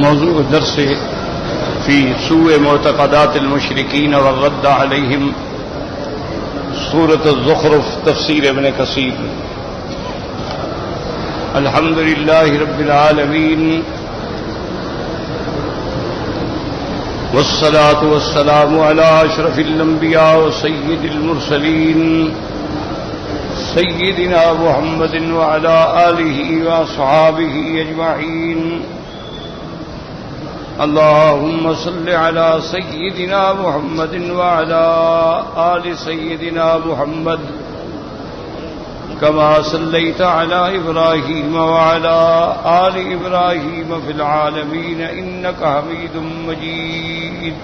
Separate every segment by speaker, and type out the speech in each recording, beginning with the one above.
Speaker 1: موضوع درس في سوء معتقدات المشركين والرد عليهم سورة الزخرف تفسير ابن كثير. الحمد لله رب العالمين والصلاة والسلام على أشرف الأنبياء وسيد المرسلين سيدنا محمد وعلى آله وأصحابه أجمعين. اللهم صل على سيدنا محمد وعلى آل سيدنا محمد كما صليت على إبراهيم وعلى آل إبراهيم في العالمين إنك حميد مجيد.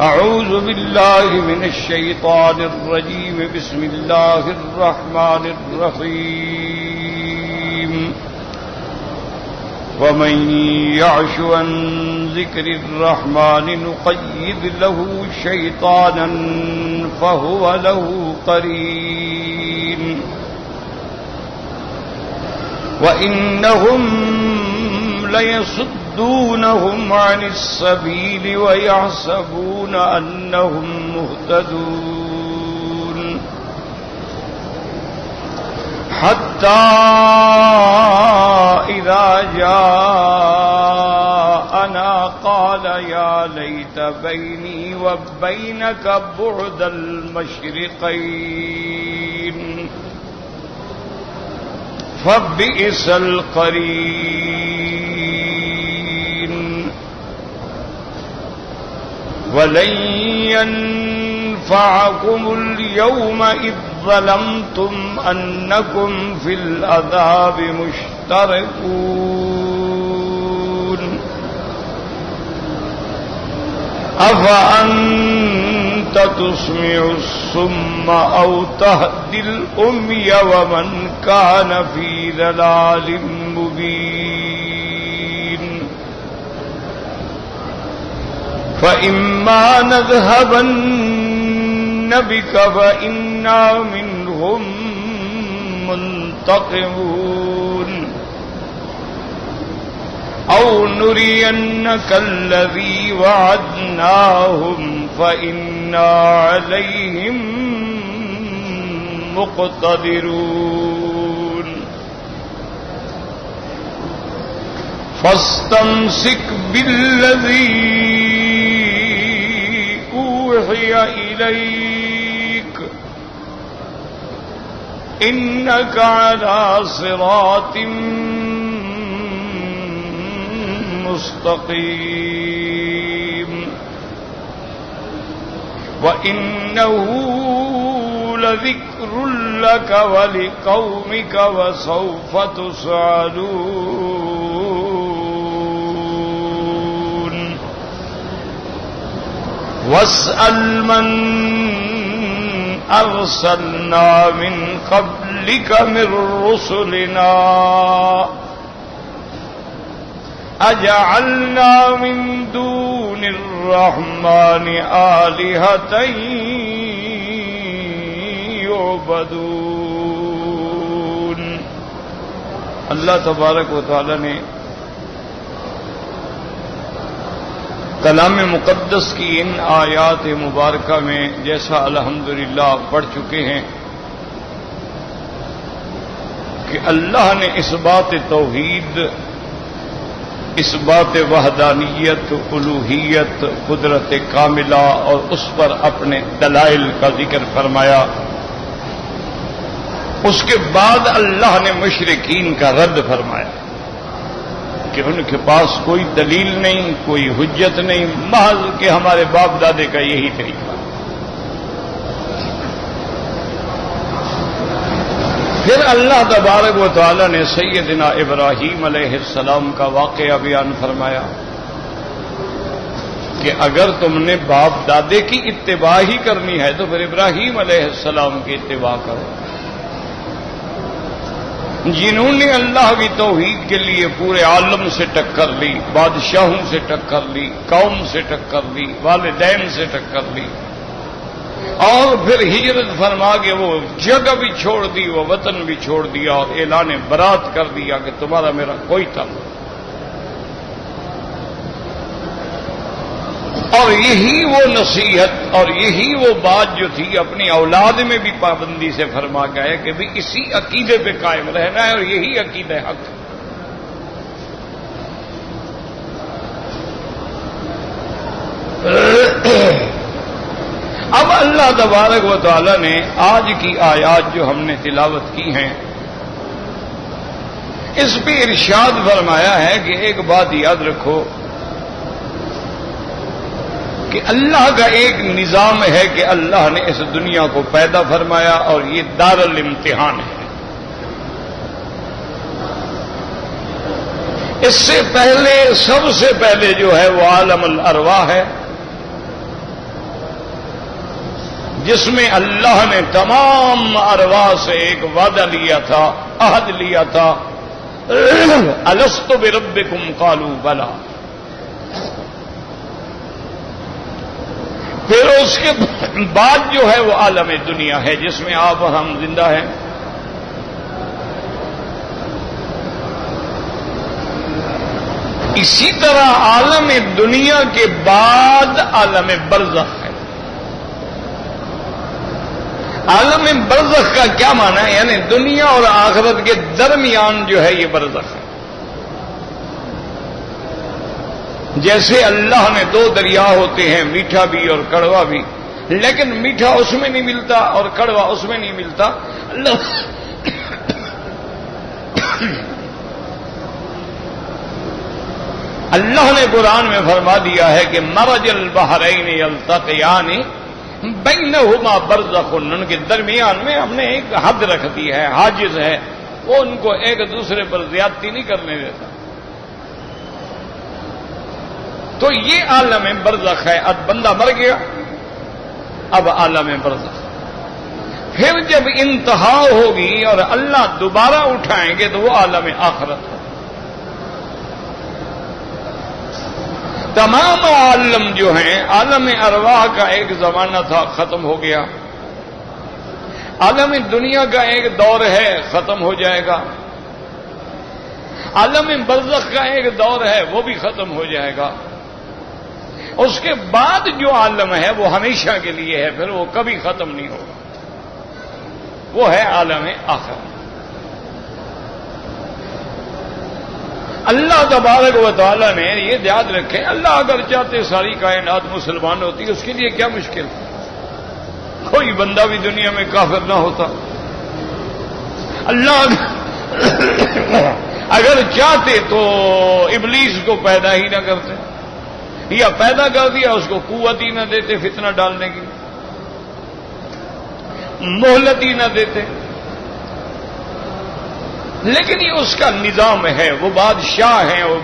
Speaker 1: أعوذ بالله من الشيطان الرجيم. بسم الله الرحمن الرحيم. ومن يعش عن ذكر الرحمن نقيض له شيطانا فهو له قرين. وإنهم ليصدونهم عن السبيل ويحسبون أنهم مهتدون حتى إذا جاءنا قال يا ليت بيني وبينك بعد المشرقين فبئس القرين. ولن ينفعكم اليوم إذ ظلمتم أنكم في العذاب مشتركون. أفأنت تسمع الصم أو تهدي الأمي ومن كان في ضلال مبين. فإما نذهبن بك فإنا منهم منتقمون أو نرينك الذي وعدناهم فإنا عليهم مقتدرون. فاستمسك بالذي أوحي إليك إنك على صراط مستقيم. وإنه لذكر لك ولقومك وسوف تسألون. واسأل من أرسلنا من قبلك من رسلنا أجعلنا من دون الرحمن آلهة يعبدون. اللہ تبارک و تعالی نے کلام مقدس کی ان آیات مبارکہ میں جیسا الحمدللہ پڑھ چکے ہیں کہ اللہ نے اس بات توحید، اس بات وحدانیت، الوہیت، قدرت کاملہ اور اس پر اپنے دلائل کا ذکر فرمایا. اس کے بعد اللہ نے مشرکین کا رد فرمایا کہ ان کے پاس کوئی دلیل نہیں، کوئی حجت نہیں، محض کہ ہمارے باپ دادے کا یہی طریقہ. پھر اللہ تبارک و تعالی نے سیدنا ابراہیم علیہ السلام کا واقعہ بیان فرمایا کہ اگر تم نے باپ دادے کی اتباع ہی کرنی ہے تو پھر ابراہیم علیہ السلام کی اتباع کرو، جنہوں نے اللہ کی توحید کے لیے پورے عالم سے ٹکر لی، بادشاہوں سے ٹکر لی، قوم سے ٹکر لی، والدین سے ٹکر لی. اور پھر ہجرت فرما کے وہ جگہ بھی چھوڑ دی، وہ وطن بھی چھوڑ دیا اور اعلان برات کر دیا کہ تمہارا میرا کوئی تعلق۔ اور یہی وہ نصیحت اور یہی وہ بات جو تھی اپنی اولاد میں بھی پابندی سے فرما گئے کہ بھی اسی عقیدے پہ قائم رہنا ہے اور یہی عقیدہ حق ہے۔ اب اللہ تبارک و تعالی نے آج کی آیات جو ہم نے تلاوت کی ہیں اس پہ ارشاد فرمایا ہے کہ ایک بات یاد رکھو کہ اللہ کا ایک نظام ہے کہ اللہ نے اس دنیا کو پیدا فرمایا اور یہ دار الامتحان ہے۔ اس سے پہلے سب سے پہلے جو ہے وہ عالم الارواح ہے، جس میں اللہ نے تمام ارواح سے ایک وعدہ لیا تھا، عہد لیا تھا، الست بربکم قالوا بلا۔ پھر اس کے بعد جو ہے وہ عالم دنیا ہے جس میں آپ اور ہم زندہ ہیں۔ اسی طرح عالم دنیا کے بعد عالم برزخ ہے۔ عالم برزخ کا کیا معنی ہے؟ یعنی دنیا اور آخرت کے درمیان جو ہے یہ برزخ ہے۔ جیسے اللہ نے دو دریا ہوتے ہیں، میٹھا بھی اور کڑوا بھی، لیکن میٹھا اس میں نہیں ملتا اور کڑوا اس میں نہیں ملتا۔ اللہ نے قرآن میں فرما دیا ہے کہ مرج البحرین یلتقیان بینہما برزخ، ان کے درمیان میں ہم نے ایک حد رکھ دی ہے، حاجز ہے، وہ ان کو ایک دوسرے پر زیادتی نہیں کرنے دیتا۔ تو یہ عالم برزخ ہے۔ اب بندہ مر گیا، اب عالم برزخ۔ پھر جب انتہا ہوگی اور اللہ دوبارہ اٹھائیں گے تو وہ عالم آخرت ہے۔ تمام عالم جو ہیں، عالم ارواح کا ایک زمانہ تھا، ختم ہو گیا۔ عالم دنیا کا ایک دور ہے، ختم ہو جائے گا۔ عالم برزخ کا ایک دور ہے، وہ بھی ختم ہو جائے گا۔ اس کے بعد جو عالم ہے وہ ہمیشہ کے لیے ہے، پھر وہ کبھی ختم نہیں ہوگا، وہ ہے عالم آخرت۔ اللہ تبارک و تعالیٰ نے یہ یاد رکھے، اللہ اگر چاہتے ساری کائنات مسلمان ہوتی، اس کے لیے کیا مشکل؟ کوئی بندہ بھی دنیا میں کافر نہ ہوتا۔ اللہ اگر چاہتے تو ابلیس کو پیدا ہی نہ کرتے، یا پیدا کر دیا اس کو قوت ہی نہ دیتے فتنہ ڈالنے کی، مہلت ہی نہ دیتے۔ لیکن یہ اس کا نظام ہے، وہ بادشاہ ہیں، وہ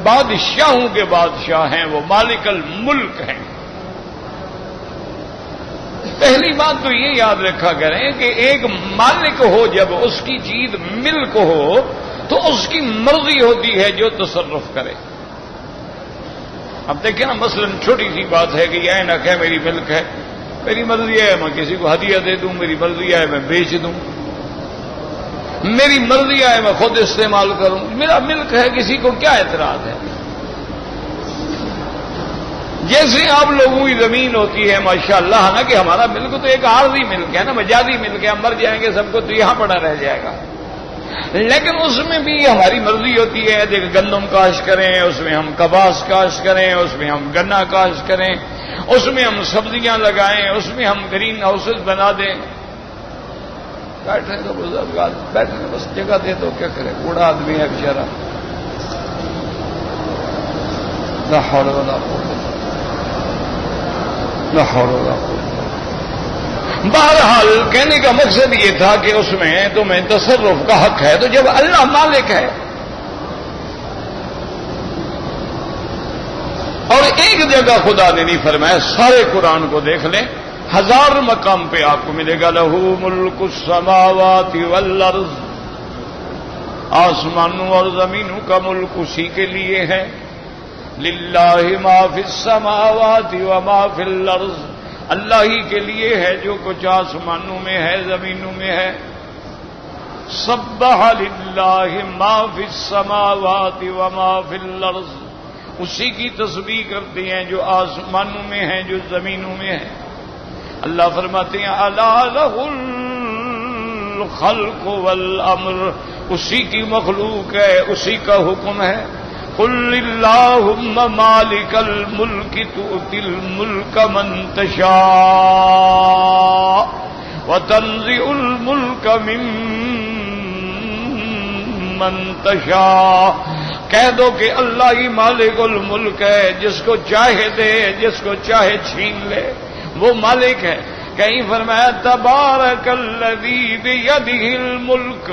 Speaker 1: بادشاہوں کے بادشاہ ہیں، وہ مالک الملک ہیں۔ پہلی بات تو یہ یاد رکھا کریں کہ ایک مالک ہو، جب اس کی چیز ملک ہو تو اس کی مرضی ہوتی ہے جو تصرف کرے۔ اب دیکھیں نا، مثلا چھوٹی سی بات ہے کہ یہ اینک ہے، میری ملک ہے، میری مرضی ہے میں کسی کو ہدیہ دے دوں، میری مرضی ہے میں بیچ دوں، میری مرضی ہے میں خود استعمال کروں، میرا ملک ہے، کسی کو کیا اعتراض ہے؟ جیسے آپ لوگوں کی زمین ہوتی ہے ماشاءاللہ نا، کہ ہمارا ملک تو ایک عارضی ملک ہے نا، مجازی ملک ہے، ہم مر جائیں گے سب کو تو یہاں پڑا رہ جائے گا، لیکن اس میں بھی ہماری مرضی ہوتی ہے۔ دیکھ گندم کاشت کریں، اس میں ہم کپاس کاشت کریں، اس میں ہم گنا کاشت کریں، اس میں ہم سبزیاں لگائیں، اس میں ہم گرین ہاؤسز بنا دیں۔ بیٹھے تو بزرگ بیٹھے بس جگہ دے تو کیا کرے، بوڑھا آدمی ہے بیچارہ۔ لا حول ولا قوت لا حول ولا قوت۔ بہرحال کہنے کا مقصد یہ تھا کہ اس میں تمہیں تصرف کا حق ہے، تو جب اللہ مالک ہے اور ایک جگہ خدا نے نہیں فرمایا، سارے قرآن کو دیکھ لیں، 1000 مقام پہ آپ کو ملے گا لہو ملک السماوات والارض، آسمانوں اور زمینوں کا ملک اسی کے لیے ہے۔ للہ ما فی السماوات وما فی الارض، اللہ ہی کے لیے ہے جو کچھ آسمانوں میں ہے، زمینوں میں ہے۔ سبح للہ ما فی السماوات وما فی الارض، اسی کی تسبیح کرتے ہیں جو آسمانوں میں ہیں، جو زمینوں میں ہے۔ اللہ فرماتے ہیں الا لہ الخلق والامر، اسی کی مخلوق ہے، اسی کا حکم ہے۔ قل اللہم مالک الملک تؤتی الملک من تشاء وتنزع الملک ممن تشاء، کہہ دو کہ اللہ ہی مالک الملک ہے، جس کو چاہے دے، جس کو چاہے چھین لے، وہ مالک ہے۔ کہیں فرمایا تبارک الذی بیدہ الملک،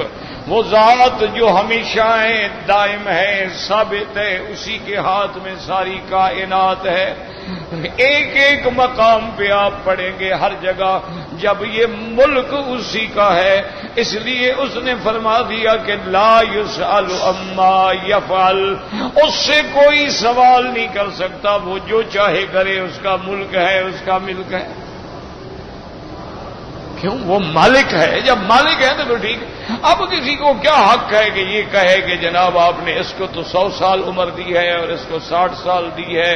Speaker 1: وہ ذات جو ہمیشہ ہے، دائم ہے، ثابت ہے، اسی کے ہاتھ میں ساری کائنات ہے۔ ایک ایک مقام پہ آپ پڑھیں گے ہر جگہ جب یہ ملک اسی کا ہے، اس لیے اس نے فرما دیا کہ لا یسأل عما یفعل، اس سے کوئی سوال نہیں کر سکتا، وہ جو چاہے کرے، اس کا ملک ہے، اس کا ملک ہے۔ کیوں؟ وہ مالک ہے، جب مالک ہے تو ٹھیک ہے۔ اب کسی کو کیا حق ہے کہ یہ کہے کہ جناب آپ نے اس کو تو 100 سال عمر دی ہے اور اس کو 60 سال دی ہے،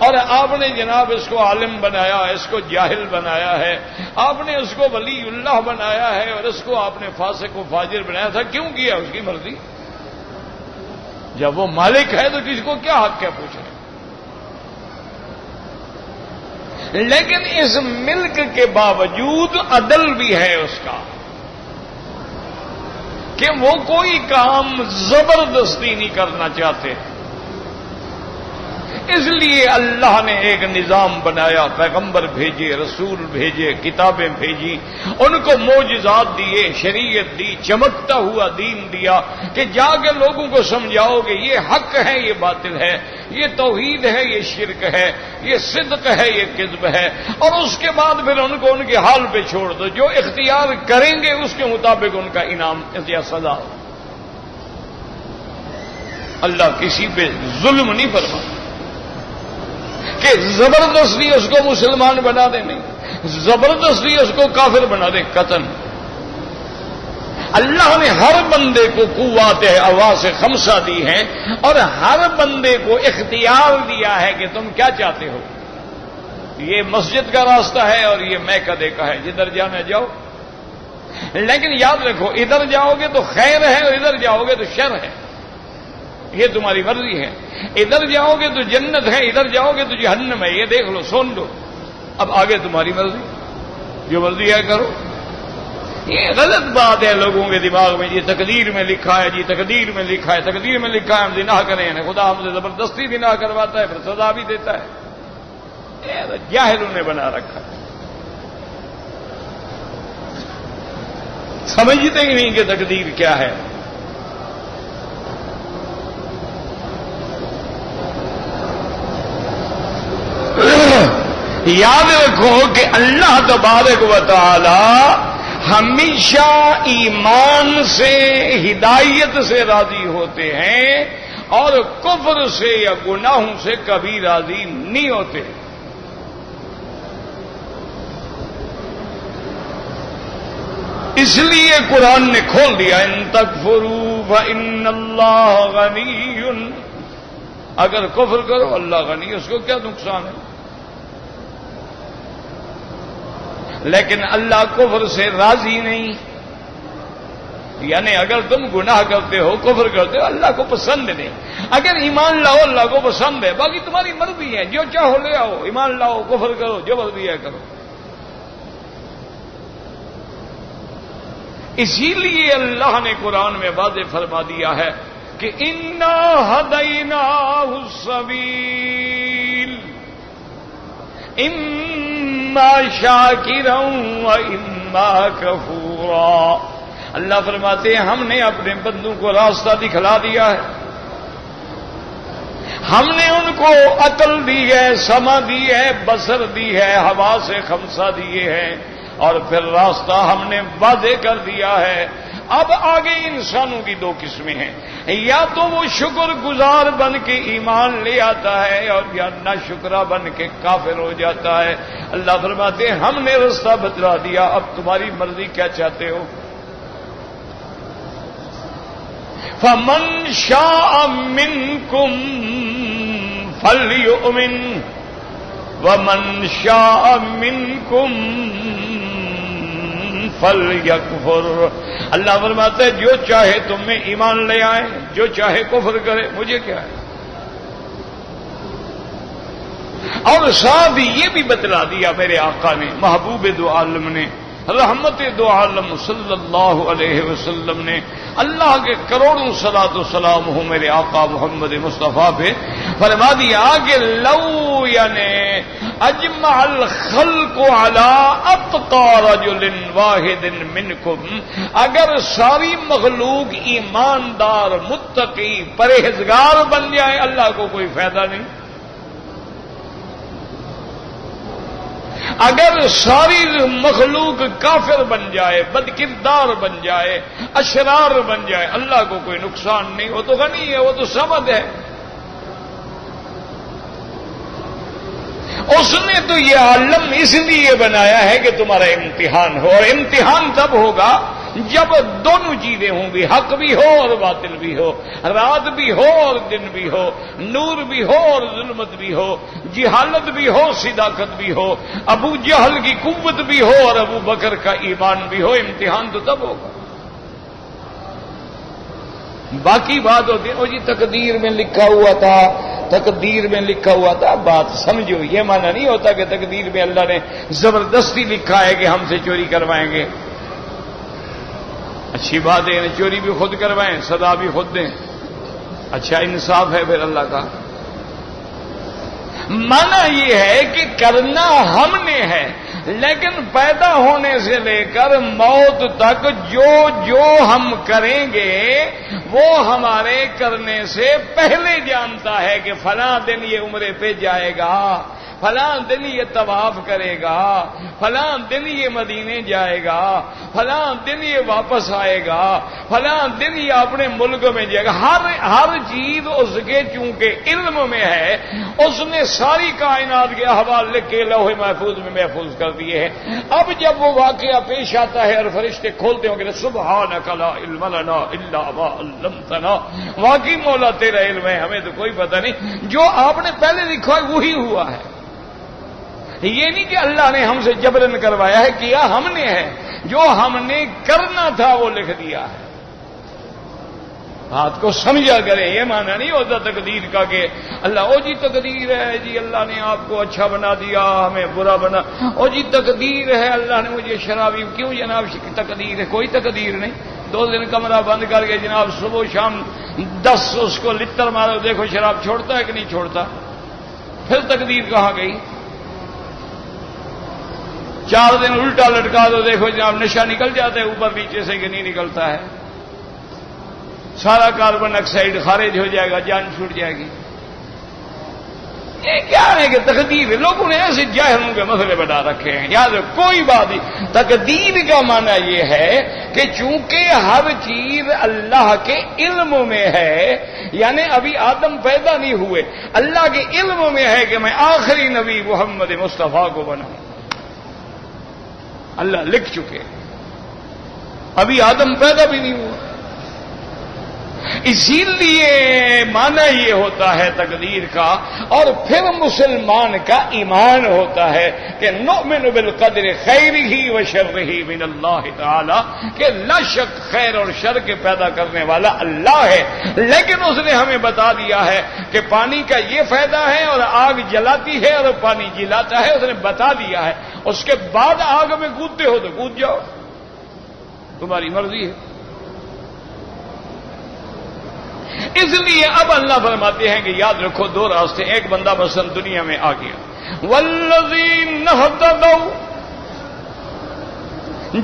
Speaker 1: اور آپ نے جناب اس کو عالم بنایا، اس کو جاہل بنایا ہے، آپ نے اس کو ولی اللہ بنایا ہے اور اس کو آپ نے فاسق و فاجر بنایا تھا، کیوں کیا؟ اس کی مرضی۔ جب وہ مالک ہے تو کسی کو کیا حق ہے پوچھنے؟ لیکن اس ملک کے باوجود عدل بھی ہے اس کا کہ وہ کوئی کام زبردستی نہیں کرنا چاہتے، اس لیے اللہ نے ایک نظام بنایا، پیغمبر بھیجے، رسول بھیجے، کتابیں بھیجی، ان کو معجزات دیے، شریعت دی، چمکتا ہوا دین دیا کہ جا کے لوگوں کو سمجھاؤ کہ یہ حق ہے، یہ باطل ہے، یہ توحید ہے، یہ شرک ہے، یہ صدق ہے، یہ کذب ہے، اور اس کے بعد پھر ان کو ان کے حال پہ چھوڑ دو، جو اختیار کریں گے اس کے مطابق ان کا انعام یا سزا ہو۔ اللہ کسی پہ ظلم نہیں فرماتا کہ زبردستی اس کو مسلمان بنا دے، نہیں، زبردستی اس کو کافر بنا دے، قطعاً۔ اللہ نے ہر بندے کو قوت حواس خمسہ دی ہیں اور ہر بندے کو اختیار دیا ہے کہ تم کیا چاہتے ہو۔ یہ مسجد کا راستہ ہے اور یہ میکدے کا ہے، جدھر جانا جاؤ، لیکن یاد رکھو ادھر جاؤ گے تو خیر ہے اور ادھر جاؤ گے تو شر ہے، یہ تمہاری مرضی ہے۔ ادھر جاؤ گے تو جنت ہے، ادھر جاؤ گے تو جہنم ہے، یہ دیکھ لو، سن لو، اب آگے تمہاری مرضی، جو مرضی ہے کرو۔ یہ غلط بات ہے لوگوں کے دماغ میں، یہ تقدیر میں لکھا ہے، جی تقدیر میں لکھا ہے، تقدیر میں لکھا ہے ہم زنا کریں، خدا ہم سے زبردستی زنا کرواتا ہے، پھر سزا بھی دیتا ہے۔ یہ جاہلوں نے بنا رکھا، سمجھتے ہی نہیں کہ تقدیر کیا ہے۔ یاد رکھو کہ اللہ تبارک و تعالی ہمیشہ ایمان سے، ہدایت سے راضی ہوتے ہیں اور کفر سے یا گناہوں سے کبھی راضی نہیں ہوتے۔ اس لیے قرآن نے کھول دیا ان تکفروا فإن اللہ غنی، اگر کفر کرو اللہ غنی، اس کو کیا نقصان ہے؟ لیکن اللہ کفر سے راضی نہیں، یعنی اگر تم گناہ کرتے ہو، کفر کرتے ہو، اللہ کو پسند نہیں۔ اگر ایمان لاؤ اللہ کو پسند ہے، باقی تمہاری مرضی ہے، جو چاہو لے آؤ، ایمان لاؤ، کفر کرو، جو مرضی ہے کرو۔ اسی لیے اللہ نے قرآن میں واضح فرما دیا ہے کہ انا ہدیناہ السبیل اما شاکرا و اما کفورا۔ اللہ فرماتے ہیں ہم نے اپنے بندوں کو راستہ دکھلا دیا ہے، ہم نے ان کو عقل دی ہے، سمع دی ہے، بصر دی ہے، حواس خمسہ دیے ہیں، اور پھر راستہ ہم نے واضح کر دیا ہے۔ اب آگے انسانوں کی دو قسمیں ہیں، یا تو وہ شکر گزار بن کے ایمان لے آتا ہے اور یا ناشکرا بن کے کافر ہو جاتا ہے۔ اللہ فرماتے ہیں ہم نے راستہ بتلا دیا، اب تمہاری مرضی کیا چاہتے ہو۔ فَمَنْ شَاءَ مِنْكُمْ فَلْيُؤْمِنْ وَمَنْ شَاءَ مِنْكُمْ فَلْيَكْفُرْ۔ اللہ فرماتا ہے جو چاہے تم میں ایمان لے آئے، جو چاہے کفر کرے، مجھے کیا ہے۔ اور ساتھ یہ بھی بتلا دیا میرے آقا نے، محبوب دو عالم نے، رحمت دو عالم صلی اللہ علیہ وسلم نے، اللہ کے کروڑوں صلاۃ و سلام ہو میرے آقا محمد مصطفیٰ پہ، فرما دیا کہ لو یعنی اجمع الخلق علی اتقى رجل واحد منکم، اگر ساری مخلوق ایماندار متقی پرہیزگار بن جائے اللہ کو کوئی فائدہ نہیں۔ اگر ساری مخلوق کافر بن جائے، بدکردار بن جائے، اشرار بن جائے، اللہ کو کوئی نقصان نہیں، وہ تو غنی ہے، وہ تو سمد ہے۔ اس نے تو یہ عالم اس لیے بنایا ہے کہ تمہارا امتحان ہو، اور امتحان تب ہوگا جب دونوں چیزیں ہوں گی، حق بھی ہو اور باطل بھی ہو، رات بھی ہو اور دن بھی ہو، نور بھی ہو اور ظلمت بھی ہو، جہالت بھی ہو صداقت بھی ہو، ابو جہل کی قوت بھی ہو اور ابو بکر کا ایمان بھی ہو۔ امتحان تو تب ہوگا۔ باقی بات ہوتی ہے وہ جی تقدیر میں لکھا ہوا تھا، تقدیر میں لکھا ہوا تھا، بات سمجھو، یہ معنی نہیں ہوتا کہ تقدیر میں اللہ نے زبردستی لکھا ہے کہ ہم سے چوری کروائیں گے۔ اچھی بات ہے، چوری بھی خود کروائیں، سزا بھی خود دیں، اچھا انصاف ہے پھر اللہ کا۔ مانا یہ ہے کہ کرنا ہم نے ہے، لیکن پیدا ہونے سے لے کر موت تک جو جو ہم کریں گے وہ ہمارے کرنے سے پہلے جانتا ہے کہ فلاں دن یہ عمرے پہ جائے گا، فلاں دن یہ طواف کرے گا، فلاں دن یہ مدینے جائے گا، فلاں دن یہ واپس آئے گا، فلاں دن یہ اپنے ملک میں جائے گا۔ ہر چیز اس کے چونکہ علم میں ہے، اس نے ساری کائنات کے احوال لکھ کے لوح محفوظ میں محفوظ کر دیے ہیں۔ اب جب وہ واقعہ پیش آتا ہے اور فرشتے کھولتے ہوں گے سبحانک لا علم لنا الا ما علمتنا، واقعی مولا تیرا علم ہے، ہمیں تو کوئی پتہ نہیں، جو آپ نے پہلے لکھا ہے وہی ہوا ہے۔ یہ نہیں کہ اللہ نے ہم سے جبرن کروایا ہے، کیا ہم نے ہے، جو ہم نے کرنا تھا وہ لکھ دیا ہے۔ بات کو سمجھا کریں، یہ معنی نہیں ہوتا تقدیر کا کہ اللہ او جی تقدیر ہے جی اللہ نے آپ کو اچھا بنا دیا ہمیں برا بنا، او جی تقدیر ہے اللہ نے مجھے شرابی، کیوں جناب تقدیر ہے؟ کوئی تقدیر نہیں۔ 2 دن کمرہ بند کر کے جناب صبح شام 10 اس کو لتر مارو، دیکھو شراب چھوڑتا ہے کہ نہیں چھوڑتا، پھر تقدیر کہاں گئی؟ 4 دن الٹا لٹکا دو، دیکھو جناب نشہ نکل جاتا ہے اوپر نیچے سے کہ نہیں نکلتا ہے، سارا کاربن آکسائڈ خارج ہو جائے گا، جان چھوٹ جائے گی۔ یہ کیا ہے کہ تقدیر، لوگوں نے ایسے جاہلوں کے مسئلے بنا رکھے ہیں۔ یاد رکھو کوئی بات نہیں، تقدیر کا معنی یہ ہے کہ چونکہ ہر چیز اللہ کے علم میں ہے، یعنی ابھی آدم پیدا نہیں ہوئے، اللہ کے علم میں ہے کہ میں آخری نبی محمد مصطفیٰ کو بناؤں، اللہ لکھ چکے، ابھی آدم پیدا بھی نہیں ہوا۔ اسی لیے معنی یہ ہوتا ہے تقدیر کا، اور پھر مسلمان کا ایمان ہوتا ہے کہ نؤمن بالقدر خیرہ و شرہ من اللہ تعالی، کہ لا شک خیر اور شر کے پیدا کرنے والا اللہ ہے، لیکن اس نے ہمیں بتا دیا ہے کہ پانی کا یہ فائدہ ہے اور آگ جلاتی ہے اور پانی جلاتا ہے، اس نے بتا دیا ہے۔ اس کے بعد آگ میں کودتے ہو تو کود جاؤ، تمہاری مرضی ہے۔ اس لیے اب اللہ فرماتے ہیں کہ یاد رکھو 2 راستے، ایک بندہ مثلا دنیا میں آ گیا، والذین اہتدوا،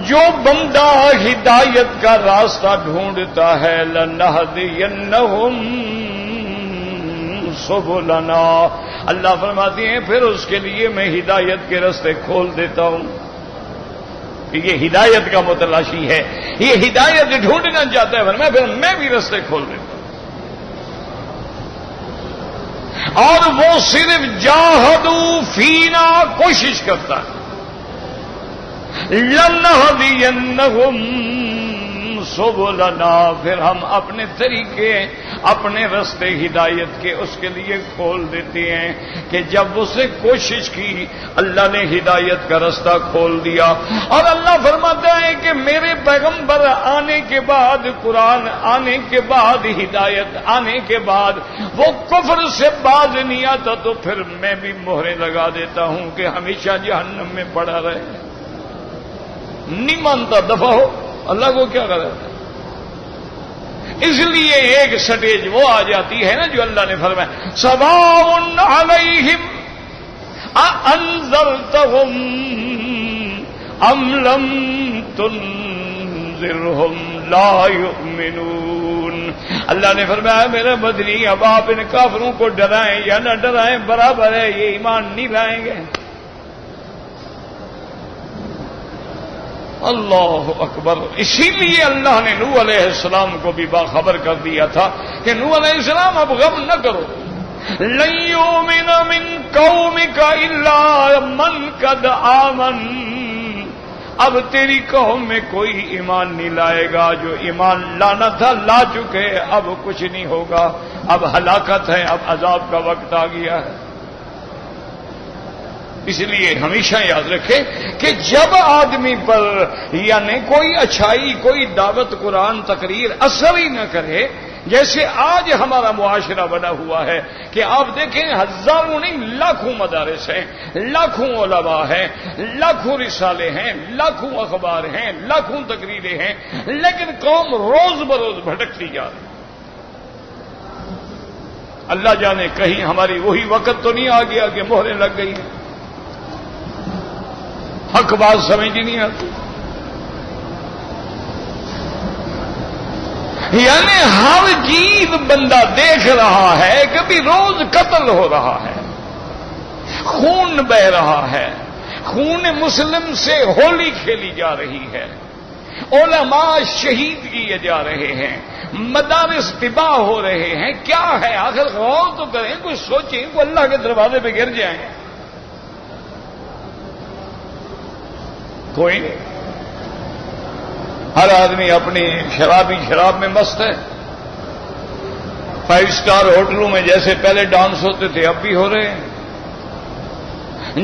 Speaker 1: جو بندہ ہدایت کا راستہ ڈھونڈتا ہے، لنہدینہم سبلنا، اللہ فرماتے ہیں پھر اس کے لیے میں ہدایت کے راستے کھول دیتا ہوں۔ یہ ہدایت کا متلاشی ہے، یہ ہدایت ڈھونڈنا چاہتا ہے، ورنہ پھر میں بھی رستے کھول دیتا ہوں۔ اور وہ صرف جاہدوا فینا کوشش کرتا ہے، لنہدینہم سبلنا، پھر ہم اپنے طریقے، اپنے رستے ہدایت کے اس کے لیے کھول دیتے ہیں کہ جب اس نے کوشش کی اللہ نے ہدایت کا رستہ کھول دیا۔ اور اللہ فرماتا ہے کہ میرے پیغمبر آنے کے بعد، قرآن آنے کے بعد، ہدایت آنے کے بعد وہ کفر سے باز نہیں آتا تو پھر میں بھی مہریں لگا دیتا ہوں کہ ہمیشہ جہنم میں پڑا رہے۔ نہیں مانتا دفع ہو، اللہ کو کیا کرے؟ اس لیے ایک سٹیج وہ آ جاتی ہے نا جو اللہ نے فرمایا سواء علیہم اانذرتہم ام لم تنذرہم لا یؤمنون۔ اللہ نے فرمایا میرے مدنی اب آپ ان کافروں کو ڈرائیں یا نہ ڈرائیں برابر ہے، یہ ایمان نہیں لائیں گے۔ اللہ اکبر۔ اسی لیے اللہ نے نوح علیہ السلام کو بھی باخبر کر دیا تھا کہ نوح علیہ السلام اب غم نہ کرو، لن یؤمن من قومک الا من قد آمن، اب تیری قوم میں کوئی ایمان نہیں لائے گا، جو ایمان لانا تھا لا چکے، اب کچھ نہیں ہوگا، اب ہلاکت ہے، اب عذاب کا وقت آ گیا ہے۔ اس لیے ہمیشہ یاد رکھیں کہ جب آدمی پر یعنی کوئی اچھائی، کوئی دعوت، قرآن، تقریر اثر ہی نہ کرے، جیسے آج ہمارا معاشرہ بنا ہوا ہے کہ آپ دیکھیں ہزاروں نہیں لاکھوں مدارس ہیں، لاکھوں علماء ہیں، لاکھوں رسالے ہیں، لاکھوں اخبار ہیں، لاکھوں تقریریں ہیں، لیکن قوم روز بروز بھٹکتی جا رہی۔ اللہ جانے کہیں ہماری وہی وقت تو نہیں آ گیا کہ مہریں لگ گئی ہیں۔ حق بات سمجھ نہیں آتی، یعنی ہر چیز بندہ دیکھ رہا ہے کہ بھی روز قتل ہو رہا ہے، خون بہ رہا ہے، خون مسلم سے ہولی کھیلی جا رہی ہے، علماء شہید کیے جا رہے ہیں، مدارس تباہ ہو رہے ہیں۔ کیا ہے آخر؟ غور تو کریں، کچھ سوچیں، کوئی اللہ کے دروازے پہ گر جائیں۔ کوئی نہیں، ہر آدمی اپنی شراب میں مست ہے۔ 5 اسٹار ہوٹلوں میں جیسے پہلے ڈانس ہوتے تھے اب بھی ہو رہے ہیں،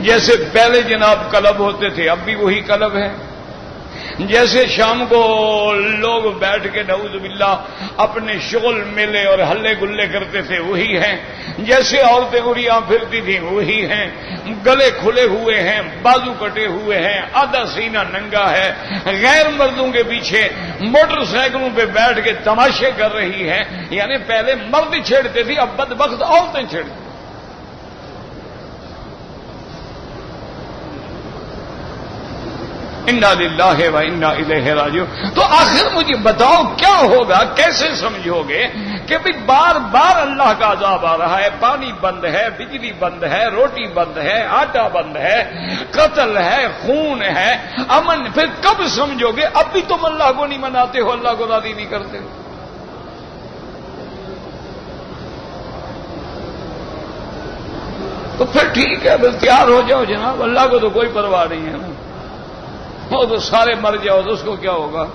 Speaker 1: جیسے پہلے جناب کلب ہوتے تھے اب بھی وہی کلب ہے، جیسے شام کو لوگ بیٹھ کے نعوذ باللہ اپنے شغل میلے اور ہلے گلے کرتے تھے وہی ہیں، جیسے عورتیں اڑیاں پھرتی تھیں وہی ہیں، گلے کھلے ہوئے ہیں، بازو کٹے ہوئے ہیں، آدھا سینہ ننگا ہے، غیر مردوں کے پیچھے موٹر سائیکلوں پہ بیٹھ کے تماشے کر رہی ہیں۔ یعنی پہلے مرد چھیڑتے تھے، اب بدبخت عورتیں چھیڑتی۔ انا للہ و انا الیہ راجعون۔ تو آخر مجھے بتاؤ کیا ہوگا، کیسے سمجھو گے کہ بھی بار بار اللہ کا عذاب آ رہا ہے، پانی بند ہے، بجلی بند ہے، روٹی بند ہے، آٹا بند ہے، قتل ہے، خون ہے، امن، پھر کب سمجھو گے؟ اب بھی تم اللہ کو نہیں مناتے ہو، اللہ کو راضی نہیں کرتے ہو۔ تو پھر ٹھیک ہے، بس تیار ہو جاؤ جناب، اللہ کو تو کوئی پرواہ نہیں ہے نا، وہ تو سارے مر جاؤ تو اس کو کیا ہوگا،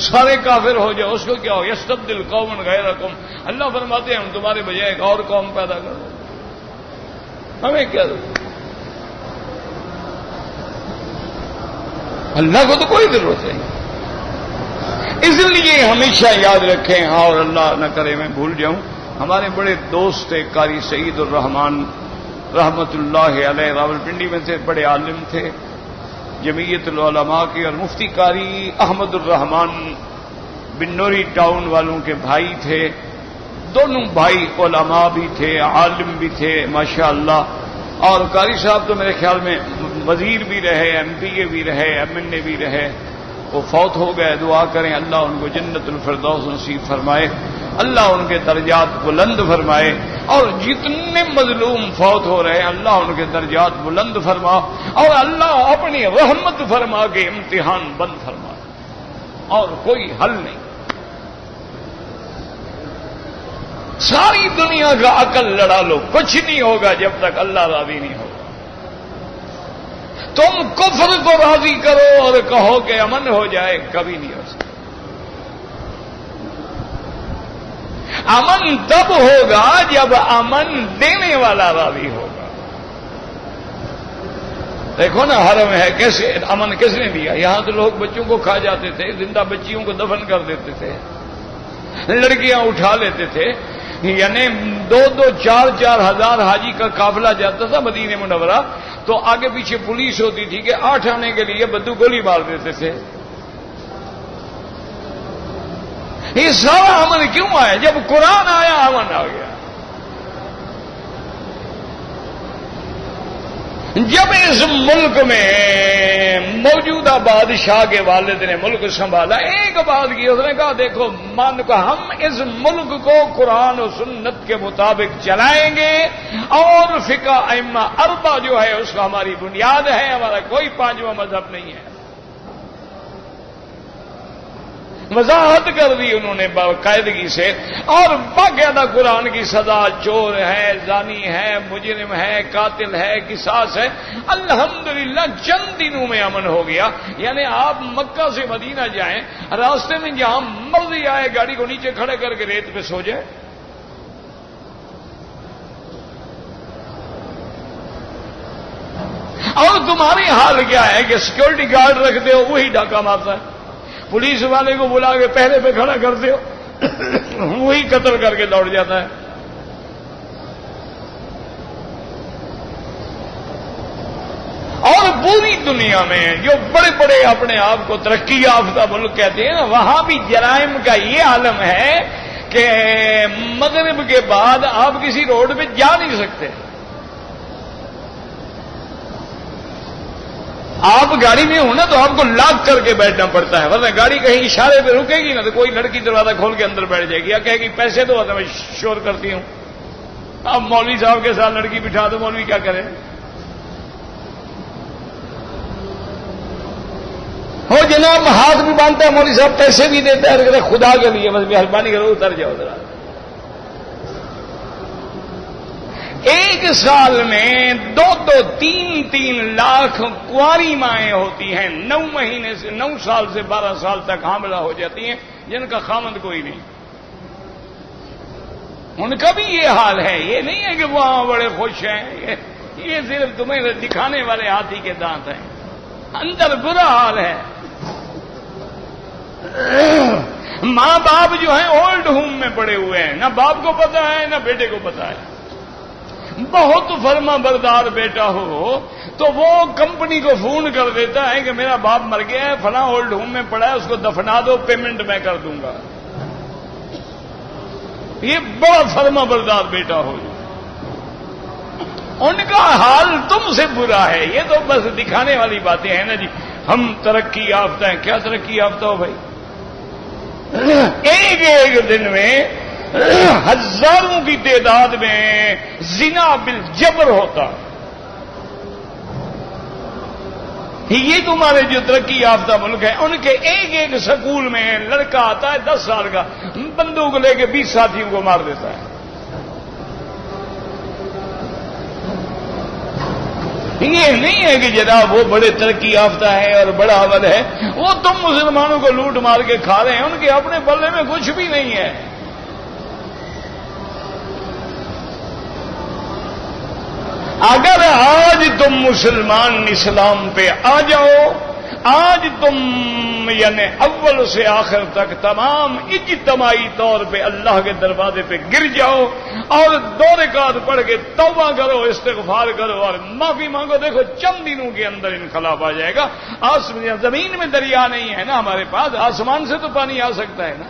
Speaker 1: سارے کافر ہو جاؤ اس کو کیا ہوگا، یستبدل قوما غیرکم، اللہ فرماتے ہیں ہم تمہارے بجائے ایک اور قوم پیدا کر دیں، ہمیں کیا دو، اللہ کو تو کوئی ضرورت نہیں۔ اس لیے ہمیشہ یاد رکھیں، اور اللہ نہ کرے میں بھول جاؤں، ہمارے بڑے دوست تھے قاری سعید الرحمان رحمت اللہ علیہ، راولپنڈی میں تھے، بڑے عالم تھے، جمعیت العلماء کی، اور مفتی قاری احمد الرحمان بنوری ٹاؤن والوں کے بھائی تھے، دونوں بھائی علماء بھی تھے، عالم بھی تھے ماشاءاللہ، اور قاری صاحب تو میرے خیال میں وزیر بھی رہے، ایم پی اے بھی رہے، ایم این اے بھی رہے، وہ فوت ہو گئے، دعا کریں اللہ ان کو جنت الفردوس نصیب فرمائے۔ اللہ ان کے درجات بلند فرمائے، اور جتنے مظلوم فوت ہو رہے ہیں اللہ ان کے درجات بلند فرما، اور اللہ اپنی رحمت فرما کے امتحان بند فرما، اور کوئی حل نہیں۔ ساری دنیا کا عقل لڑا لو، کچھ نہیں ہوگا جب تک اللہ راضی نہیں ہوگا۔ تم کفر کو راضی کرو اور کہو کہ امن ہو جائے، کبھی نہیں ہو سکتا۔ امن تب ہوگا جب امن دینے والا راضی ہوگا۔ دیکھو نا حرم ہے، کیسے امن کس نے دیا؟ یہاں تو لوگ بچوں کو کھا جاتے تھے، زندہ بچیوں کو دفن کر دیتے تھے، لڑکیاں اٹھا لیتے تھے، یعنی 2-2 4-4 ہزار حاجی کا قافلہ جاتا تھا مدینہ منورہ، تو آگے پیچھے پولیس ہوتی تھی کہ 8 آنے کے لیے بندوق گولی مار دیتے تھے۔ یہ سارا امن کیوں آیا؟ جب قرآن آیا امن آ گیا۔ جب اس ملک میں موجودہ بادشاہ کے والد نے ملک سنبھالا، ایک بات کی اس نے کہا دیکھو ہم اس ملک کو قرآن و سنت کے مطابق چلائیں گے، اور فقہ ائمہ اربع جو ہے اس کا ہماری بنیاد ہے، ہمارا کوئی 5واں مذہب نہیں ہے۔ وضاحت کر دی انہوں نے باقاعدگی سے، اور باقاعدہ قرآن کی سزا چور ہے، زانی ہے، مجرم ہے، قاتل ہے، قصاص ہے۔ الحمدللہ چند دنوں میں امن ہو گیا۔ یعنی آپ مکہ سے مدینہ جائیں، راستے میں جہاں مرضی آئے گاڑی کو نیچے کھڑے کر کے ریت پہ سو جائے۔ اور تمہاری حال کیا ہے کہ سیکورٹی گارڈ رکھتے ہو وہی ڈاکہ مارتا ہے، پولیس والے کو بلا کے پہلے پہ کھڑا کرتے ہو وہی قتل کر کے دوڑ جاتا ہے۔ اور پوری دنیا میں جو بڑے بڑے اپنے آپ کو ترقی یافتہ ملک کہتے ہیں نا، وہاں بھی جرائم کا یہ عالم ہے کہ مغرب کے بعد آپ کسی روڈ پہ جا نہیں سکتے۔ آپ گاڑی میں ہو نا تو آپ کو لاک کر کے بیٹھنا پڑتا ہے، ورنہ گاڑی کہیں اشارے پہ رکے گی نا تو کوئی لڑکی دروازہ کھول کے اندر بیٹھ جائے گی، یا کہے گی پیسے دو تو میں شور کرتی ہوں۔ اب مولوی صاحب کے ساتھ لڑکی بٹھا دو، مولوی کیا کرے؟ ہو جناب ہاتھ بھی باندھتا ہے مولوی صاحب، پیسے بھی دیتا ہے، خدا کے لیے بس مہربانی کرو اتر جاؤ ذرا۔ ایک سال میں 2-3 لاکھ کنواری مائیں ہوتی ہیں، 9 مہینے سے 9 سال سے 12 سال تک حاملہ ہو جاتی ہیں، جن کا خامند کوئی نہیں۔ ان کا بھی یہ حال ہے، یہ نہیں ہے کہ وہاں بڑے خوش ہیں، یہ صرف تمہیں دکھانے والے ہاتھی کے دانت ہیں، اندر برا حال ہے۔ ماں باپ جو ہیں اولڈ ہوم میں پڑے ہوئے ہیں، نہ باپ کو پتا ہے نہ بیٹے کو پتا ہے۔ بہت فرما بردار بیٹا ہو تو وہ کمپنی کو فون کر دیتا ہے کہ میرا باپ مر گیا ہے، فلاں اولڈ ہوم میں پڑا ہے، اس کو دفنا دو، پیمنٹ میں کر دوں گا۔ یہ بڑا فرما بردار بیٹا ہو۔ ان کا حال تم سے برا ہے، یہ تو بس دکھانے والی باتیں ہیں نا جی، ہم ترقی یافتہ ہیں۔ کیا ترقی یافتہ ہو بھائی؟ ایک دن میں ہزاروں کی تعداد میں زنا بالجبر ہوتا۔ یہ تمہارے جو ترقی یافتہ ملک ہیں، ان کے ایک سکول میں لڑکا آتا ہے 10 سال کا، بندوق لے کے 20 ساتھیوں کو مار دیتا ہے۔ یہ نہیں ہے کہ جناب وہ بڑے ترقی یافتہ ہے اور بڑا عمل ہے، وہ تم مسلمانوں کو لوٹ مار کے کھا رہے ہیں، ان کے اپنے پلے میں کچھ بھی نہیں ہے۔ اگر آج تم مسلمان اسلام پہ آ جاؤ، آج تم یعنی اول سے آخر تک تمام اجتماعی طور پہ اللہ کے دروازے پہ گر جاؤ اور 2 رکعت پڑھ کے توبہ کرو، استغفار کرو اور معافی مانگو، دیکھو چند دنوں کے اندر انقلاب آ جائے گا۔ زمین میں دریا نہیں ہے نا ہمارے پاس، آسمان سے تو پانی آ سکتا ہے نا،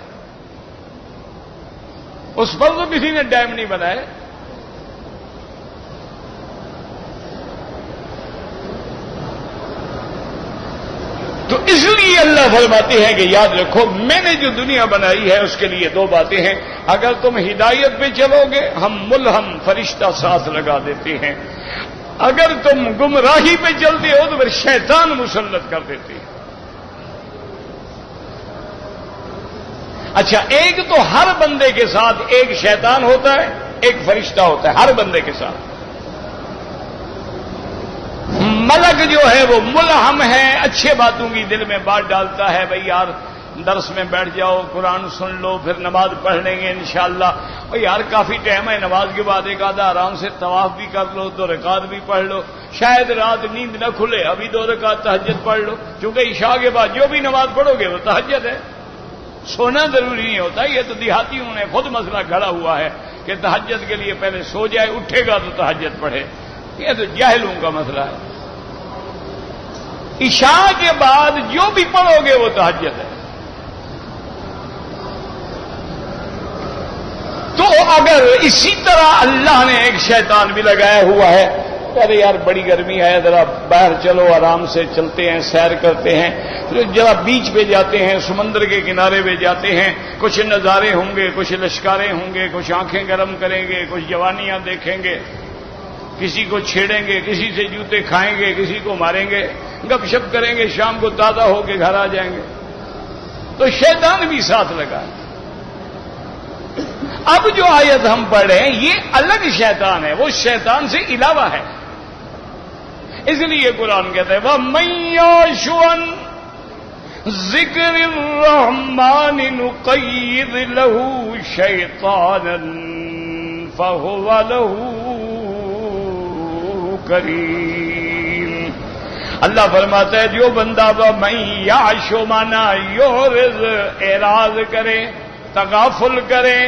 Speaker 1: اس پر تو کسی نے ڈیم نہیں بنائے۔ تو اس لیے لیے اللہ فرماتے ہیں کہ یاد رکھو میں نے جو دنیا بنائی ہے اس کے لیے دو باتیں ہیں. اگر تم ہدایت پہ چلو گے ہم ملہم فرشتہ ساتھ لگا دیتے ہیں، اگر تم گمراہی پہ چلتے ہو تو پھر شیطان مسلط کر دیتے ہیں. اچھا، ایک تو ہر بندے کے ساتھ ایک شیطان ہوتا ہے، ایک فرشتہ ہوتا ہے ہر بندے کے ساتھ. ملک جو ہے وہ ملہم ہے، اچھے باتوں کی دل میں بات ڈالتا ہے، بھئی یار درس میں بیٹھ جاؤ، قرآن سن لو، پھر نماز پڑھ لیں گے انشاءاللہ. اور یار کافی ٹائم ہے، نماز کے بعد ایک آدھا آرام سے طواف بھی کر لو، 2 رکعت بھی پڑھ لو، شاید رات نیند نہ کھلے ابھی 2 رکعت تہجد پڑھ لو، کیونکہ عشاء کے بعد جو بھی نماز پڑھو گے وہ تہجد ہے. سونا ضروری نہیں ہوتا، یہ تو دیہاتیوں نے خود مسئلہ گھڑا ہوا ہے کہ تہجد کے لیے پہلے سو جائے، اٹھے گا تو تہجد پڑھے. یہ تو جاہلوں کا مسئلہ ہے. عشاء کے بعد جو بھی پڑھو گے وہ تہجد ہے. تو اگر اسی طرح اللہ نے ایک شیطان بھی لگایا ہوا ہے، ارے یار بڑی گرمی ہے، ذرا باہر چلو، آرام سے چلتے ہیں، سیر کرتے ہیں، ذرا بیچ پہ جاتے ہیں، سمندر کے کنارے پہ جاتے ہیں، کچھ نظارے ہوں گے، کچھ لشکاریں ہوں گے، کچھ آنکھیں گرم کریں گے، کچھ جوانیاں دیکھیں گے، کسی کو چھیڑیں گے، کسی سے جوتے کھائیں گے، کسی کو ماریں گے، گپ شپ کریں گے، شام کو تازہ ہو کے گھر آ جائیں گے. تو شیطان بھی ساتھ لگا. اب جو آیت ہم پڑھ رہے ہیں یہ الگ شیطان ہے، وہ شیطان سے علاوہ ہے. اس لیے قرآن کہتا ہے وَمَن يَعْشُ عَن ذِكْرِ الرَّحْمَٰنِ نُقَيِّضْ لَهُ شَيْطَانًا فَهُوَ لَهُ قَرِينٌ. اللہ فرماتا ہے جو بندہ وَمَن يَعْشُ مانا يُعْرِض، اعراض کرے، تغافل کرے،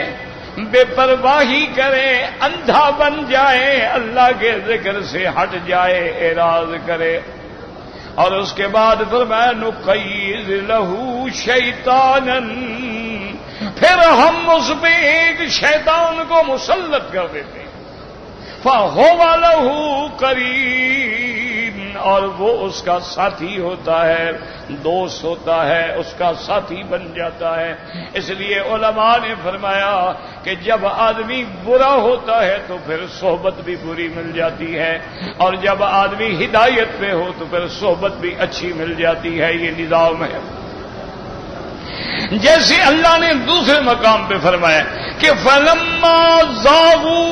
Speaker 1: بے پرواہی کرے، اندھا بن جائے، اللہ کے ذکر سے ہٹ جائے، اعراض کرے. اور اس کے بعد فرمایا نقیض لہ شیطانا، پھر ہم اس پہ ایک شیطان کو مسلط کر دیتے ہیں. فَهُوَ لَهُ قَرِينٌ، اور وہ اس کا ساتھی ہوتا ہے، دوست ہوتا ہے، اس کا ساتھی بن جاتا ہے. اس لیے علماء نے فرمایا کہ جب آدمی برا ہوتا ہے تو پھر صحبت بھی بری مل جاتی ہے، اور جب آدمی ہدایت پہ ہو تو پھر صحبت بھی اچھی مل جاتی ہے. یہ نظام ہے. جیسے اللہ نے دوسرے مقام پہ فرمایا کہ فَلَمَّا زَاغُوا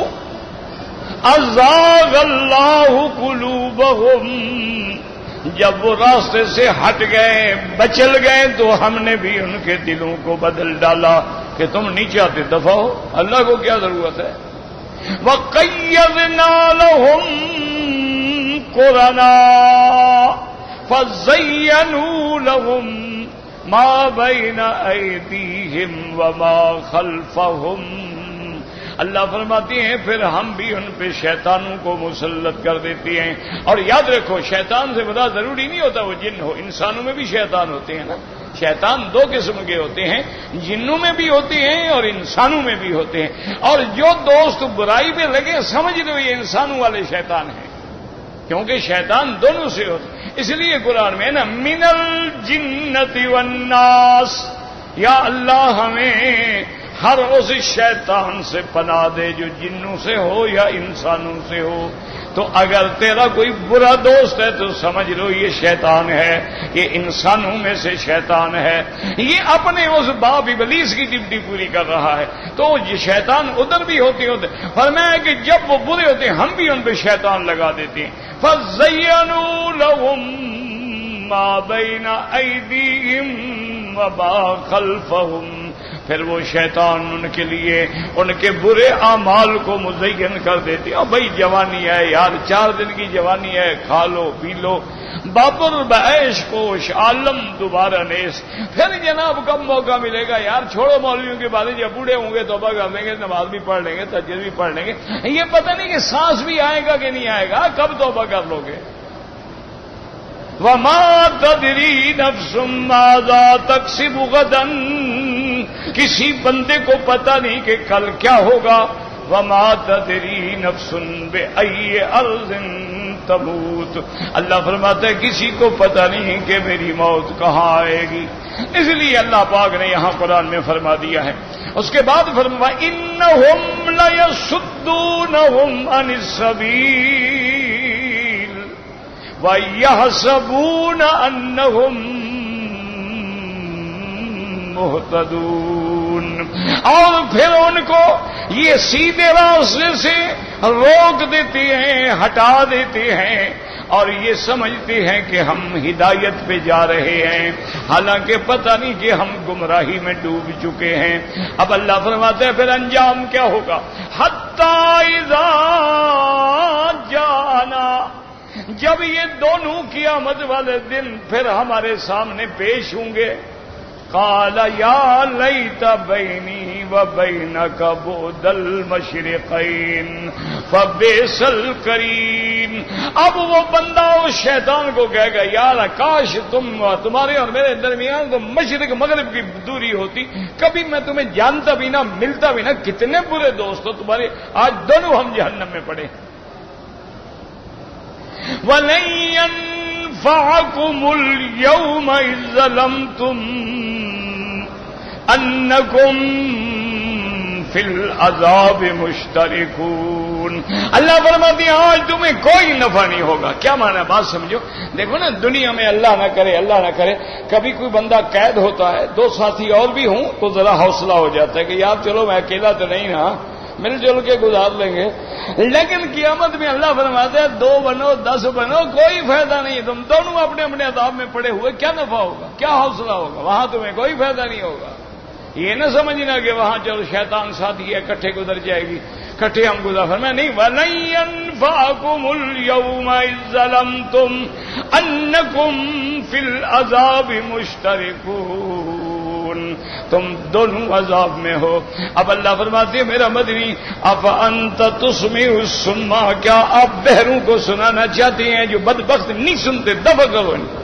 Speaker 1: أَزَاغَ اللَّهُ قُلُوبَهُمْ، جب وہ راستے سے ہٹ گئے، بچل گئے، تو ہم نے بھی ان کے دلوں کو بدل ڈالا کہ تم نہیں چاہتے دفع ہو، اللہ کو کیا ضرورت ہے. وَقَيَّضْنَا لَهُمْ قُرَنَاءَ فَزَيَّنُوا لَهُمْ مَا بَيْنَ أَيْدِيهِمْ وَمَا خَلْفَهُمْ. اللہ فرماتے ہیں پھر ہم بھی ان پہ شیطانوں کو مسلط کر دیتے ہیں. اور یاد رکھو شیطان سے بڑا ضروری نہیں ہوتا وہ جن ہو، انسانوں میں بھی شیطان ہوتے ہیں نا. شیطان 2 قسم کے ہوتے ہیں، جنوں میں بھی ہوتے ہیں اور انسانوں میں بھی ہوتے ہیں. اور جو دوست برائی پہ لگے سمجھ لو یہ انسانوں والے شیطان ہیں، کیونکہ شیطان دونوں سے ہوتے. اس لیے قرآن میں نا من الجنۃ والناس، یا اللہ ہمیں ہر اس شیطان سے پناہ دے جو جنوں سے ہو یا انسانوں سے ہو. تو اگر تیرا کوئی برا دوست ہے تو سمجھ لو یہ شیطان ہے، یہ انسانوں میں سے شیطان ہے، یہ اپنے اس باپ ابلیس کی ڈیوٹی پوری کر رہا ہے. تو یہ شیطان ادھر بھی ہوتے فرمایا کہ جب وہ برے ہوتے ہیں ہم بھی ان پہ شیطان لگا دیتے ہیں. فَزَيَّنُوا لَهُم مَّا بَيْنَ أَيْدِيهِمْ وَمَا خَلْفَهُمْ، پھر وہ شیطان ان کے لیے ان کے برے اعمال کو مزین کر دیتے. اور بھائی جوانی ہے یار، 4 دن کی جوانی ہے، کھا لو پی لو، بابر بعیش کوش عالم دوبارہ نیس. پھر جناب کب موقع ملے گا یار، چھوڑو مولویوں کے بعد، جب بوڑھے ہوں گے توبہ کر لیں گے، نماز بھی پڑھ لیں گے، تہجد بھی پڑھ لیں گے. یہ پتہ نہیں کہ سانس بھی آئے گا کہ نہیں آئے گا، کب توبہ کر لو گے. وَمَا تَدْرِي نَفْسٌ مَّاذَا تَكْسِبُ غَدًا، کسی بندے کو پتہ نہیں کہ کل کیا ہوگا. وَمَا تَدْرِي نَفْسٌ بِأَيِّ أَرْضٍ تموت. اللہ فرماتا ہے کسی کو پتہ نہیں کہ میری موت کہاں آئے گی. اس لیے اللہ پاک نے یہاں قرآن میں فرما دیا ہے. اس کے بعد فرمایا انہم لیصدونہم عن السبیل ویحسبون انہم مہتدون. اور پھر ان کو یہ سیدھے راستے سے روک دیتے ہیں, ہٹا دیتے ہیں, اور یہ سمجھتے ہیں کہ ہم ہدایت پہ جا رہے ہیں, حالانکہ پتہ نہیں کہ ہم گمراہی میں ڈوب چکے ہیں. اب اللہ فرماتے ہیں پھر انجام کیا ہوگا؟ حتی اذا جانا, جب یہ دونوں قیامت والے دن پھر ہمارے سامنے پیش ہوں گے, قال یا لیت بینی و بینک بعد المشرقین فبئس القرین. اب وہ بندہ اس شیطان کو کہے گا یار کاش تمہارے اور میرے درمیان تو مشرق مغرب کی دوری ہوتی, کبھی میں تمہیں جانتا بھی نہ, ملتا بھی نہ. کتنے برے دوست ہو تمہارے, آج دونوں ہم جہنم میں پڑے. وَلَن يَنفَعَكُمُ الْيَوْمَ إِذ ظَلَمْتُمْ أَنَّكُمْ فِي الْعَذَابِ مُشْتَرِكُونَ. اللہ فرماتے ہیں آج تمہیں کوئی نفع نہیں ہوگا. کیا معنی ہے بات سمجھو. دیکھو نا دنیا میں اللہ نہ کرے کبھی کوئی بندہ قید ہوتا ہے, دو ساتھی اور بھی ہوں تو ذرا حوصلہ ہو جاتا ہے کہ یار چلو میں اکیلا تو نہیں نا, مل جل کے گزار لیں گے. لیکن قیامت میں اللہ فرماتے ہیں 2 بنو 10 بنو کوئی فائدہ نہیں, تم دونوں اپنے اپنے عذاب میں پڑے ہوئے, کیا نفع ہوگا, کیا حوصلہ ہوگا, وہاں تمہیں کوئی فائدہ نہیں ہوگا. یہ نہ سمجھنا کہ وہاں چلو شیطان ساتھی ہے کٹھے گزر جائے گی, کٹھے ہم گزار فرمایا نہیں. وَلَن يَنفَعَكُمُ الْيَوْمَ إِذ ظَلَمْتُمْ أَنَّكُمْ فِي الْعَذَابِ مُشْتَرِكُونَ. تم دونوں عذاب میں ہو. اب اللہ فرماتے ہیں میرا مدنی افانت تسمع الصم, کیا آپ بہروں کو سنانا چاہتے ہیں جو بدبخت نہیں سنتے؟ دفع کرو ان کو.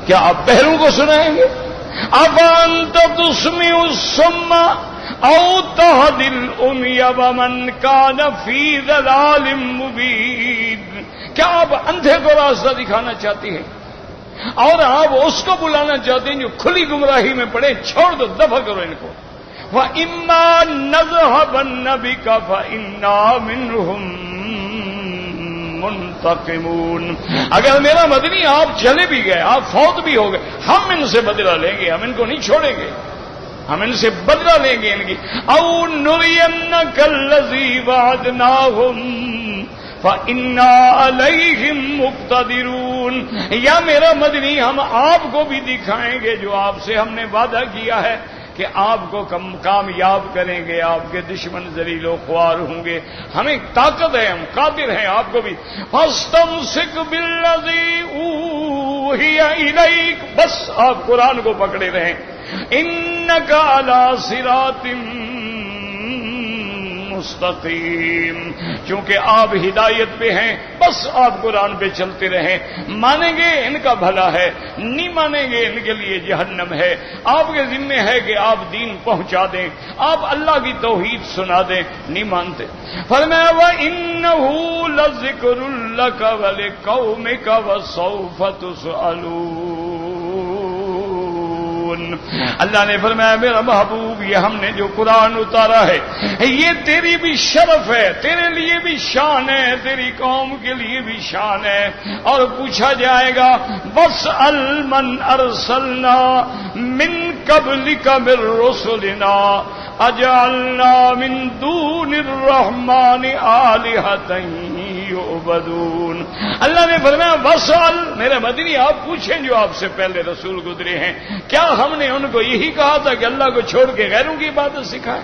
Speaker 1: کیا آپ بہروں کو سنائیں گے؟ افانت تسمع الصم او تهدی العمی ومن کان فی ضلال مبین. کیا آپ اندھے کو راستہ دکھانا چاہتے ہیں اور آپ اس کو بلانا چاہتے ہیں جو کھلی گمراہی میں پڑے؟ چھوڑ دو, دفع کرو ان کو. وَإِمَّا نَذْهَبَنَّ بِكَ فَإِنَّا مِنْهُمْ مُنْتَقِمُونَ. اگر میرا مدنی آپ چلے بھی گئے, آپ فوت بھی ہو گئے, ہم ان سے بدلہ لیں گے, ہم ان کو نہیں چھوڑیں گے, ہم ان سے بدلہ لیں گے ان کی. اَوْ نُرِيَنَّكَ الَّذِي وَعَدْنَاهُمْ فَإِنَّا عَلَيْهِمْ مُقْتَدِرُونَ. یا میرا مدنی ہم آپ کو بھی دکھائیں گے جو آپ سے ہم نے وعدہ کیا ہے کہ آپ کو کامیاب کریں گے, آپ کے دشمن ذلیل و خوار ہوں گے. ہمیں طاقت ہے, ہم قادر ہیں آپ کو بھی. فَاسْتَمْسِكْ بِالَّذِي أُوحِيَ إِلَيْكَ, بس آپ قرآن کو پکڑے رہیں. إِنَّكَ عَلَى صِرَاطٍ مستقیم. چونکہ آپ ہدایت پہ ہیں, بس آپ قرآن پہ چلتے رہیں. مانیں گے ان کا بھلا ہے, نہیں مانیں گے ان کے لیے جہنم ہے. آپ کے ذمہ ہے کہ آپ دین پہنچا دیں, آپ اللہ کی توحید سنا دیں. نہیں مانتے. فرمایا وَإِنَّهُ لَذِكْرٌ لَكَ وَلِقَوْمِكَ وَسَوْفَ تُسْأَلُونَ. اللہ نے فرمایا میرا محبوب یہ ہم نے جو قرآن اتارا ہے یہ تیری بھی شرف ہے, تیرے لیے بھی شان ہے, تیری قوم کے لیے بھی شان ہے. اور پوچھا جائے گا وَاسْأَلْ مَنْ أَرْسَلْنَا مِنْ قَبْلِكَ مِنْ رُسُلِنَا أَجَعَلْنَا مِنْ دُونِ الرَّحْمَنِ آلِهَةً يُعْبَدُونَ. اللہ نے فرمایا وَاسْأَلْ, میرے مدنی آپ پوچھیں جو آپ سے پہلے رسول گزرے ہیں, کیا ہم نے ان کو یہی کہا تھا کہ اللہ کو چھوڑ کے غیروں کی عبادت سکھائے؟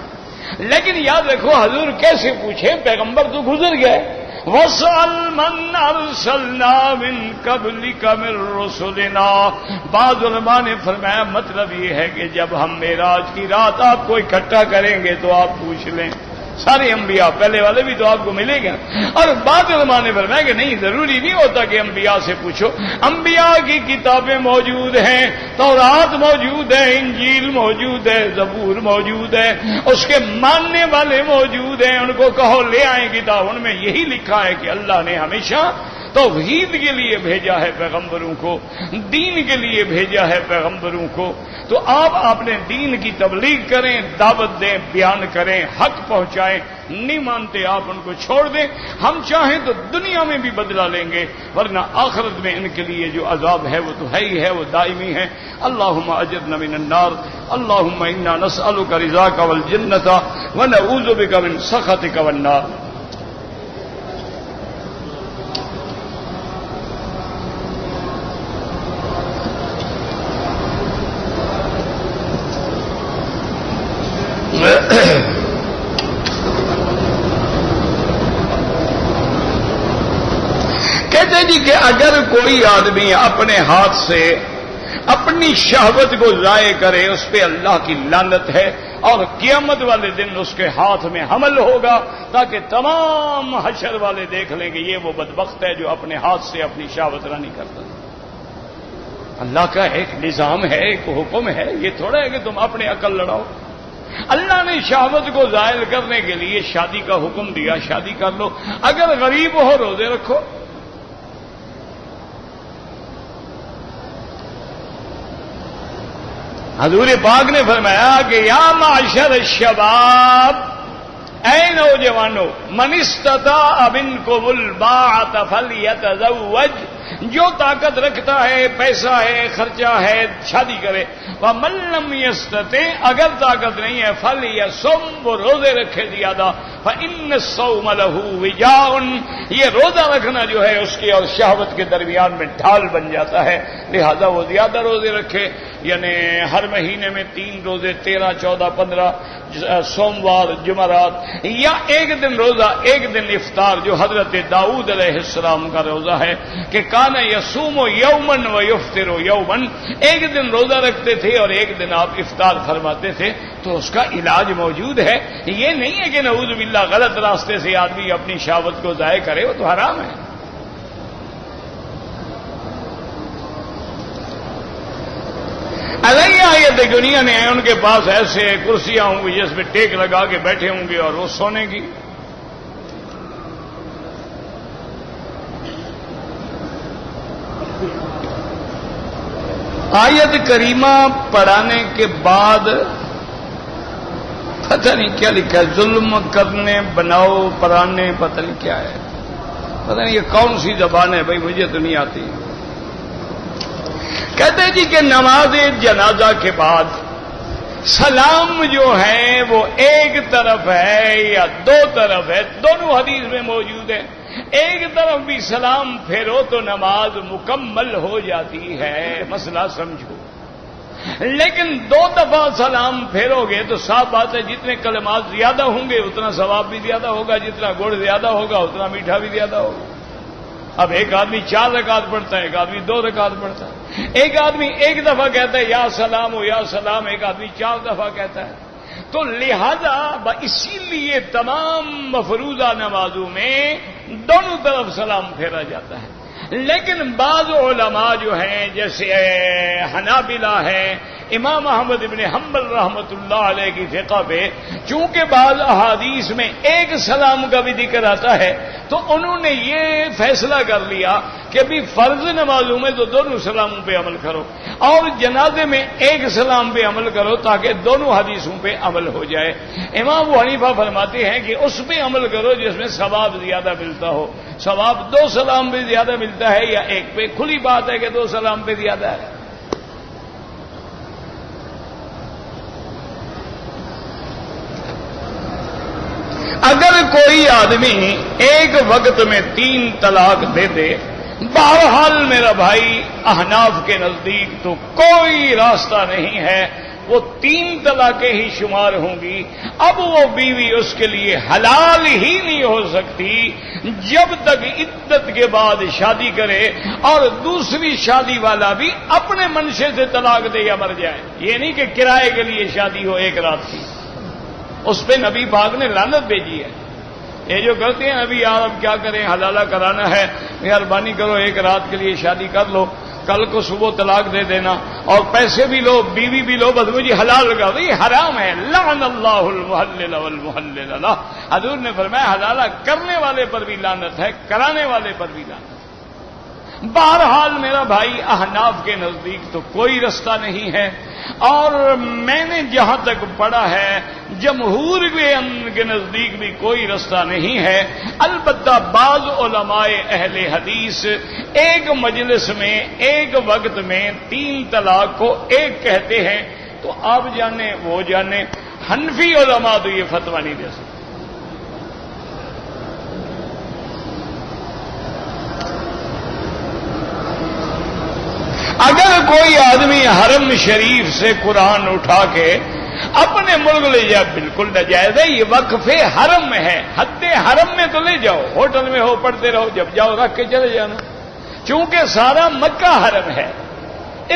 Speaker 1: لیکن یاد رکھو حضور کیسے پوچھیں, پیغمبر تو گزر گئے. وَاسْأَلْ مَنْ أَرْسَلْنَا مِنْ قَبْلِكَ مِنْ رُسُلِنَا. بعض علماء نے فرمایا مطلب یہ ہے کہ جب ہم معراج کی رات آپ کو اکٹھا کریں گے تو آپ پوچھ لیں. سارے انبیاء پہلے والے بھی تو آپ کو ملے گا. اور بعد علماء نے فرمایا کہ نہیں، ضروری نہیں ہوتا کہ انبیاء سے پوچھو. انبیاء کی کتابیں موجود ہیں، تورات موجود ہے، انجیل موجود ہے، زبور موجود ہے، اس کے ماننے والے موجود ہیں. ان کو کہو لے آئیں کتاب، ان میں یہی لکھا ہے کہ اللہ نے ہمیشہ توحید کے لیے بھیجا ہے پیغمبروں کو، دین کے لیے بھیجا ہے پیغمبروں کو. تو آپ اپنے دین کی تبلیغ کریں، دعوت دیں، بیان کریں، حق پہنچائیں. نہیں مانتے آپ ان کو چھوڑ دیں. ہم چاہیں تو دنیا میں بھی بدلہ لیں گے، ورنہ آخرت میں ان کے لیے جو عذاب ہے وہ تو ہے ہی ہے، وہ دائمی ہے. اللہم اجرنا من النار، اللہم انا نسألک رضاک والجنۃ ونعوذ بک من سخطک والنار. کہتے جی کہ اگر کوئی آدمی اپنے ہاتھ سے اپنی شہوت کو ضائع کرے، اس پہ اللہ کی لعنت ہے، اور قیامت والے دن اس کے ہاتھ میں حمل ہوگا، تاکہ تمام حشر والے دیکھ لیں کہ یہ وہ بدبخت ہے جو اپنے ہاتھ سے اپنی شہوت رانی کرتا. اللہ کا ایک نظام ہے، ایک حکم ہے، یہ تھوڑا ہے کہ تم اپنے عقل لڑاؤ. اللہ نے شہوت کو زائل کرنے کے لیے شادی کا حکم دیا، شادی کر لو. اگر غریب ہو روزے رکھو. حضور پاک نے فرمایا کہ یا معشر الشباب، اے نوجوانوں، من استطاع منکم الباءۃ فلیتزوج، جو طاقت رکھتا ہے، پیسہ ہے، خرچہ ہے، شادی کرے. ومن لم یستطع، اگر طاقت نہیں ہے، فلیصم، وہ روزے رکھے زیادہ. فإن الصوم له وجاء، یہ روزہ رکھنا جو ہے اس کی اور شہوت کے درمیان میں ڈھال بن جاتا ہے، لہذا وہ زیادہ روزے رکھے. یعنی ہر مہینے میں 3 روزے، 13، 14، 15، سوموار، جمعرات، یا ایک دن روزہ، ایک دن افطار، جو حضرت داؤد علیہ السلام کا روزہ ہے کہ کان یصوم یومن و یفطر یومن، ایک دن روزہ رکھتے تھے اور ایک دن آپ افطار فرماتے تھے. تو اس کا علاج موجود ہے. یہ نہیں ہے کہ نعوذ باللہ غلط راستے سے آدمی اپنی شہوت کو ضائع کرے، وہ تو حرام ہے. علیہ آیت دنیا نے ان کے پاس ایسے کرسیاں ہوں گی جس میں ٹیک لگا کے بیٹھے ہوں گے اور وہ سونے کی. آیت کریمہ پڑھانے کے بعد پتہ نہیں کیا لکھا ہے، ظلم کرنے، بناؤ، پرانے، پتہ نہیں کیا ہے، پتہ نہیں یہ کون سی زبان ہے بھائی، مجھے تو نہیں آتی. کہتے جی کہ نماز جنازہ کے بعد سلام جو ہے وہ ایک طرف ہے یا 2 طرف ہے، دونوں حدیث میں موجود ہیں. ایک طرف بھی سلام پھیرو تو نماز مکمل ہو جاتی ہے، مسئلہ سمجھو. لیکن 2 دفعہ سلام پھیرو گے تو صاف بات ہے جتنے کلمات زیادہ ہوں گے اتنا ثواب بھی زیادہ ہوگا، جتنا گڑ زیادہ ہوگا اتنا میٹھا بھی زیادہ ہوگا. اب ایک آدمی 4 رکعت پڑھتا ہے، ایک آدمی 2 رکعت پڑھتا ہے. ایک آدمی ایک دفعہ کہتا ہے یا سلام ہو یا سلام، ایک آدمی 4 دفعہ کہتا ہے. تو لہذا اسی لیے تمام مفروضہ نمازوں میں دونوں طرف سلام پھیرا جاتا ہے. لیکن بعض علماء جو ہیں جیسے حنابلہ ہیں، امام احمد ابن حنبل رحمۃ اللہ علیہ کی فقہ پہ چونکہ بعض احادیث میں ایک سلام کا بھی ذکر آتا ہے تو انہوں نے یہ فیصلہ کر لیا کہ بھی فرض نمازوں میں تو دونوں سلاموں پہ عمل کرو اور جنازے میں ایک سلام پہ عمل کرو تاکہ دونوں حدیثوں پہ عمل ہو جائے. امام ابو حنیفہ فرماتے ہیں کہ اس پہ عمل کرو جس میں ثواب زیادہ ملتا ہو. ثواب 2 سلام پہ زیادہ ملتا ہے یا ایک پہ؟ کھلی بات ہے کہ 2 سلام پہ زیادہ ہے. اگر کوئی آدمی ایک وقت میں 3 طلاق دے دے، بہرحال میرا بھائی احناف کے نزدیک تو کوئی راستہ نہیں ہے، وہ 3 طلاقیں ہی شمار ہوں گی. اب وہ بیوی اس کے لیے حلال ہی نہیں ہو سکتی جب تک عدت کے بعد شادی کرے اور دوسری شادی والا بھی اپنے منشے سے طلاق دے یا مر جائے. یہ نہیں کہ کرائے کے لیے شادی ہو 1 رات کی. اس پہ نبی پاک نے لعنت بھیجی ہے. یہ جو کرتے ہیں نبی یار اب کیا کریں, حلالہ کرانا ہے, مہربانی کرو ایک رات کے لیے شادی کر لو, کل کو صبح طلاق دے دینا اور پیسے بھی لو, بیوی بھی لو, بس مجھے حلال لگا دو. یہ حرام ہے. لعن اللہ المحلل والمحلل له. حضور نے فرمایا حلالہ کرنے والے پر بھی لعنت ہے, کرانے والے پر بھی لعنت. بہرحال میرا بھائی, احناف کے نزدیک تو کوئی رستہ نہیں ہے, اور میں نے جہاں تک پڑھا ہے جمہور کے نزدیک بھی کوئی رستہ نہیں ہے. البتہ بعض علماء اہل حدیث ایک مجلس میں ایک وقت میں 3 طلاق کو ایک کہتے ہیں, تو آپ جانے وہ جانے. حنفی علماء تو یہ فتویٰ نہیں دے سکتے. اگر کوئی آدمی حرم شریف سے قرآن اٹھا کے اپنے ملک لے جائے, بالکل ناجائز ہے. یہ وقف حرم میں ہے, حد حرم میں تو لے جاؤ, ہوٹل میں ہو پڑھتے رہو, جب جاؤ رکھ کے چلے جانا. چونکہ سارا مکہ حرم ہے,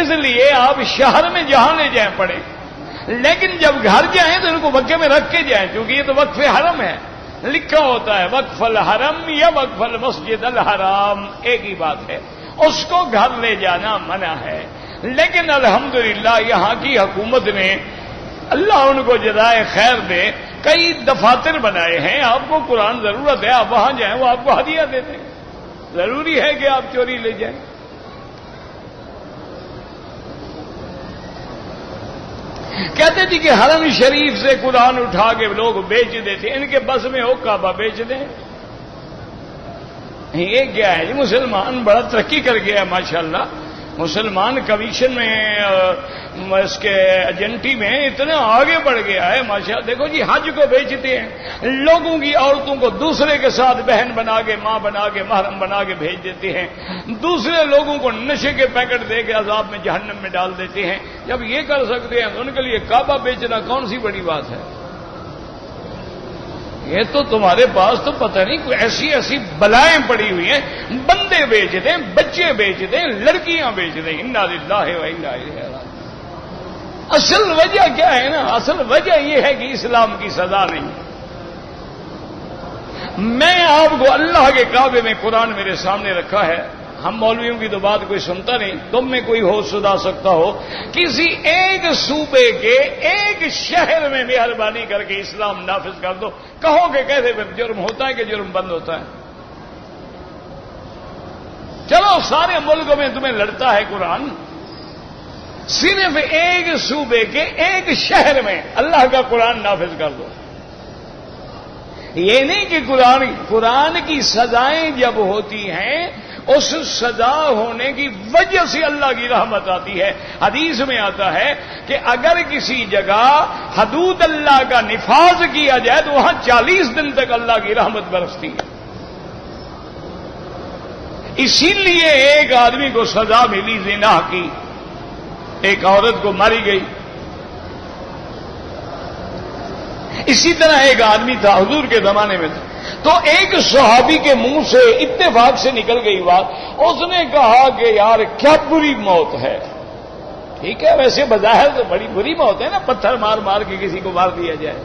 Speaker 1: اس لیے آپ شہر میں جہاں لے جائیں پڑھیں, لیکن جب گھر جائیں تو ان کو مکے میں رکھ کے جائیں, کیونکہ یہ تو وقف حرم ہے. لکھا ہوتا ہے وقف الحرم یا وقف المسجد الحرام, ایک ہی بات ہے. اس کو گھر لے جانا منع ہے. لیکن الحمدللہ یہاں کی حکومت نے, اللہ ان کو جزائے خیر دے, کئی دفاتر بنائے ہیں. آپ کو قرآن ضرورت ہے, آپ وہاں جائیں, وہ آپ کو ہدیہ دے دیں. ضروری ہے کہ آپ چوری لے جائیں. کہتے تھے کہ حرم شریف سے قرآن اٹھا کے لوگ بیچ دیتے, ان کے بس میں ہو کعبہ بیچ دیں. یہ کیا ہے جی, مسلمان بڑا ترقی کر گیا ہے ماشاءاللہ. مسلمان کمیشن میں اس کے ایجنٹی میں اتنا آگے بڑھ گیا ہے ماشاءاللہ. دیکھو جی, حج کو بیچتے ہیں, لوگوں کی عورتوں کو دوسرے کے ساتھ بہن بنا کے, ماں بنا کے, محرم بنا کے بھیج دیتے ہیں. دوسرے لوگوں کو نشے کے پیکٹ دے کے عذاب میں جہنم میں ڈال دیتے ہیں. جب یہ کر سکتے ہیں تو ان کے لیے کعبہ بیچنا کون سی بڑی بات ہے. یہ تو تمہارے پاس تو پتہ نہیں کوئی ایسی ایسی بلائیں پڑی ہوئی ہیں. بندے بیچ دیں, بچے بیچ دیں, لڑکیاں بیچ دیں. انا للہ و انا الیہ راجعون. اصل وجہ کیا ہے نا, اصل وجہ یہ ہے کہ اسلام کی سزا نہیں. میں آپ کو اللہ کے کعبے میں قرآن میرے سامنے رکھا ہے. ہم مولویوں کی تو بات کوئی سنتا نہیں. تم میں کوئی ہو سدا سکتا ہو, کسی ایک صوبے کے ایک شہر میں مہربانی کر کے اسلام نافذ کر دو. کہو کہ کیسے پھر جرم ہوتا ہے کہ جرم بند ہوتا ہے. چلو سارے ملک میں تمہیں لڑتا ہے قرآن, صرف ایک صوبے کے ایک شہر میں اللہ کا قرآن نافذ کر دو. یہ نہیں کہ قرآن کی سزائیں جب ہوتی ہیں اس سزا ہونے کی وجہ سے اللہ کی رحمت آتی ہے. حدیث میں آتا ہے کہ اگر کسی جگہ حدود اللہ کا نفاذ کیا جائے تو وہاں 40 دن تک اللہ کی رحمت برستی ہے. اسی لیے ایک آدمی کو سزا ملی زنا کی, ایک عورت کو ماری گئی. اسی طرح ایک آدمی تھا حضور کے زمانے میں تھا, تو ایک صحابی کے منہ سے اتفاق سے نکل گئی بات. اس نے کہا کہ یار کیا بری موت ہے. ٹھیک ہے, ویسے بظاہر تو بڑی بری موت ہے نا, پتھر مار مار کے کسی کو مار دیا جائے.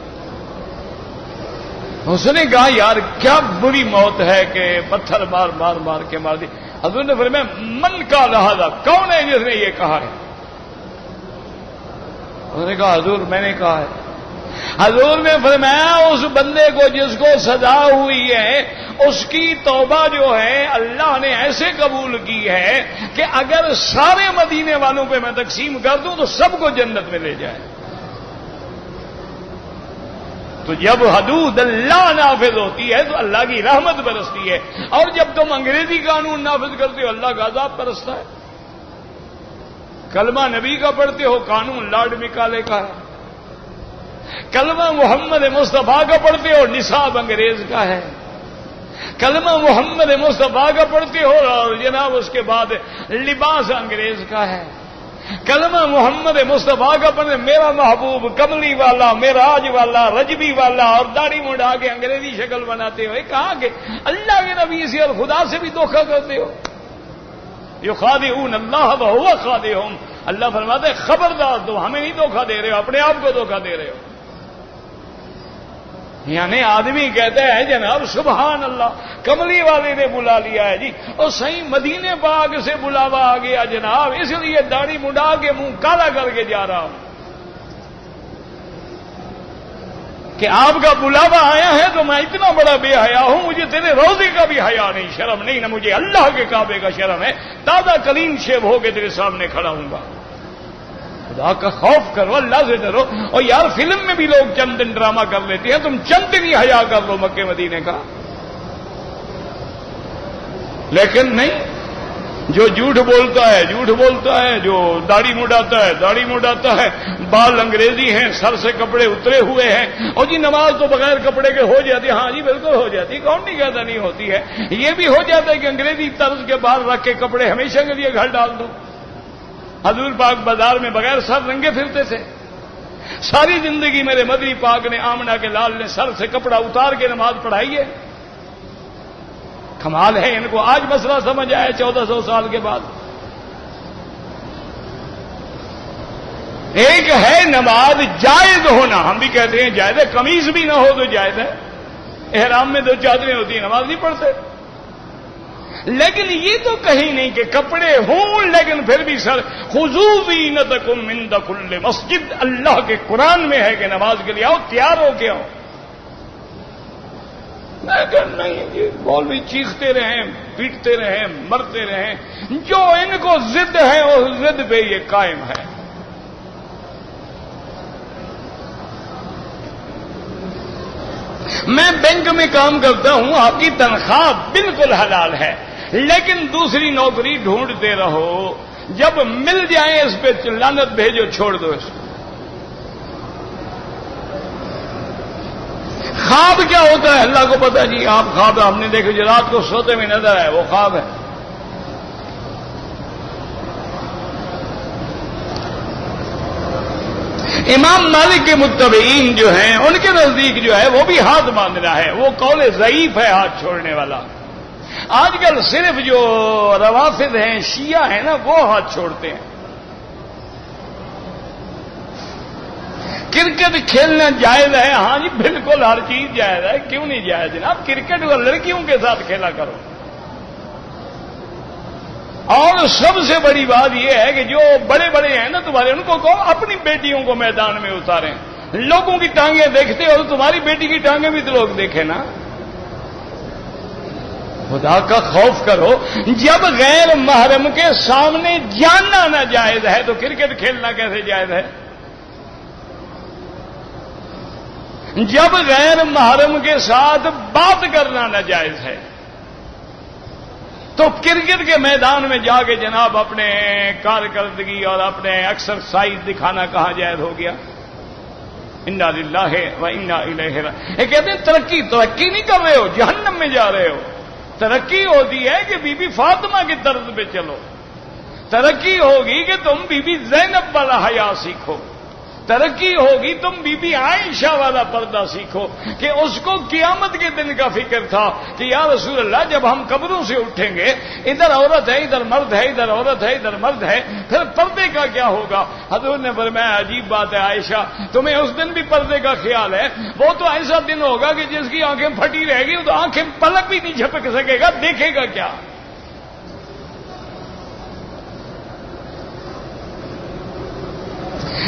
Speaker 1: اس نے کہا یار کیا بری موت ہے کہ پتھر مار مار مار کے مار دی. حضور نے فرمایا من کا لہذا, کون ہے جس نے یہ کہا ہے. انہوں نے کہا حضور میں نے کہا ہے. حضور نے فرمایا اس بندے کو جس کو سزا ہوئی ہے اس کی توبہ جو ہے اللہ نے ایسے قبول کی ہے کہ اگر سارے مدینے والوں پہ میں تقسیم کر دوں تو سب کو جنت میں لے جائے. تو جب حدود اللہ نافذ ہوتی ہے تو اللہ کی رحمت برستی ہے, اور جب تم انگریزی قانون نافذ کرتے ہو اللہ کا عذاب برستا ہے. کلمہ نبی کا پڑھتے ہو قانون لارڈ مکالے کا ہے. کلمہ محمد مصطفیٰ کا پڑھتے ہو نصاب انگریز کا ہے. کلمہ محمد مصطفیٰ کا پڑھتے ہو اور جناب اس کے بعد لباس انگریز کا ہے. کلمہ محمد مصطفیٰ کا پڑھتے میرا محبوب کملی والا, معراج والا, رجبی والا, اور داڑھی مڈا کے انگریزی شکل بناتے ہو. کہاں کہ اللہ کے نبی سے اور خدا سے بھی دھوکہ کرتے ہو. یخادعون اللہ وہو خادعہم. اللہ فرماتے خبردار تم ہمیں نہیں دھوکہ دے رہے ہو, اپنے آپ کو دھوکہ دے رہے ہو. یعنی آدمی کہتا ہے جناب سبحان اللہ کملی والے نے بلا لیا ہے جی، اور صحیح مدینے پاک سے بلاوا آ گیا جناب، اس لیے داڑھی مڈا کے منہ کالا کر کے جا رہا ہوں کہ آپ کا بلاوا آیا ہے تو میں اتنا بڑا بے حیا ہوں، مجھے تیرے روزے کا بھی حیا نہیں، شرم نہیں، نہ مجھے اللہ کے کعبے کا شرم ہے، تازہ کلین شیو ہو کے تیرے سامنے کھڑا ہوں گا۔ خدا کا خوف کرو، اللہ سے ڈرو۔ اور یار فلم میں بھی لوگ چند دن ڈرامہ کر لیتے ہیں، تم چند دن ہی حیا کر لو مکے مدینے کا۔ لیکن نہیں، جو جھوٹ بولتا ہے جھوٹ بولتا ہے، جو داڑھی مڈاتا ہے داڑھی مڈاتا ہے، بال انگریزی ہیں، سر سے کپڑے اترے ہوئے ہیں، اور جی نماز تو بغیر کپڑے کے ہو جاتی ہے۔ ہاں جی بالکل ہو جاتی ہے، کون نہیں کہتا نہیں ہوتی ہے۔ یہ بھی ہو جاتا ہے کہ انگریزی طرز کے بال رکھ کے کپڑے ہمیشہ کے لیے گھر ڈال دو۔ حضور پاک بازار میں بغیر سر رنگے پھرتے تھے، ساری زندگی میرے مدنی پاک نے آمنہ کے لال نے سر سے کپڑا اتار کے نماز پڑھائی ہے۔ کمال ہے، ان کو آج مسئلہ سمجھ آیا 1400 سال کے بعد۔ ایک ہے نماز جائز ہونا، ہم بھی کہتے ہیں جائز ہے، قمیض بھی نہ ہو تو جائز ہے، احرام میں 2 چادریں ہوتی ہیں نماز نہیں پڑھتے، لیکن یہ تو کہیں نہیں کہ کپڑے ہوں لیکن پھر بھی سر خذوا زینتکم عند کل مسجد، اللہ کے قرآن میں ہے کہ نماز کے لیے آؤ تیار ہو کے آؤ۔ لیکن نہیں، یہ مولوی چیختے رہیں، پیٹتے رہیں، مرتے رہیں، جو ان کو ضد ہے اس ضد پہ یہ قائم ہے۔ میں بینک میں کام کرتا ہوں، آپ کی تنخواہ بالکل حلال ہے، لیکن دوسری نوکری ڈھونڈتے رہو، جب مل جائے اس پہ لعنت بھیجو، چھوڑ دو اس کو۔ خواب کیا ہوتا ہے اللہ کو پتا جی، آپ خواب ہم نے دیکھے جو رات کو سوتے میں نظر آئے وہ خواب ہے۔ امام مالک کے متبعین جو ہیں ان کے نزدیک جو ہے وہ بھی ہاتھ باندھنا ہے، وہ قول ضعیف ہے ہاتھ چھوڑنے والا۔ آج کل صرف جو روافض ہیں شیعہ ہیں نا وہ ہاتھ چھوڑتے ہیں۔ کرکٹ کھیلنا جائز ہے، ہاں جی بالکل ہر چیز جائز ہے، کیوں نہیں جائز جناب؟ کرکٹ وہ لڑکیوں کے ساتھ کھیلا کرو۔ اور سب سے بڑی بات یہ ہے کہ جو بڑے بڑے ہیں نا تمہارے، ان کو کہو اپنی بیٹیوں کو میدان میں اتاریں۔ لوگوں کی ٹانگیں دیکھتے ہو تو تمہاری بیٹی کی ٹانگیں بھی تو لوگ دیکھیں نا۔ خدا کا خوف کرو، جب غیر محرم کے سامنے جاننا ناجائز ہے تو کرکٹ کھیلنا کیسے جائز ہے؟ جب غیر محرم کے ساتھ بات کرنا ناجائز ہے تو کرکٹ کے میدان میں جا کے جناب اپنے کارکردگی اور اپنے ایکسرسائز دکھانا کہاں جائز ہو گیا؟ انا للہ و انا الیہ راجعون۔ یہ کہتے ہیں ترقی نہیں کر رہے ہو، جہنم میں جا رہے ہو۔ ترقی ہوتی ہے کہ بی بی فاطمہ کی طرز پہ چلو، ترقی ہوگی کہ تم بی بی زینب والا حیا سیکھو، ترقی ہوگی تم بی بی عائشہ والا پردہ سیکھو کہ اس کو قیامت کے دن کا فکر تھا کہ یا رسول اللہ جب ہم قبروں سے اٹھیں گے، ادھر عورت ہے ادھر مرد ہے، ادھر عورت ہے ادھر مرد ہے، پھر پردے کا کیا ہوگا؟ حضور نے فرمایا عجیب بات ہے عائشہ، تمہیں اس دن بھی پردے کا خیال ہے؟ وہ تو ایسا دن ہوگا کہ جس کی آنکھیں پھٹی رہے گی تو آنکھیں پلک بھی نہیں جھپک سکے گا، دیکھے گا کیا؟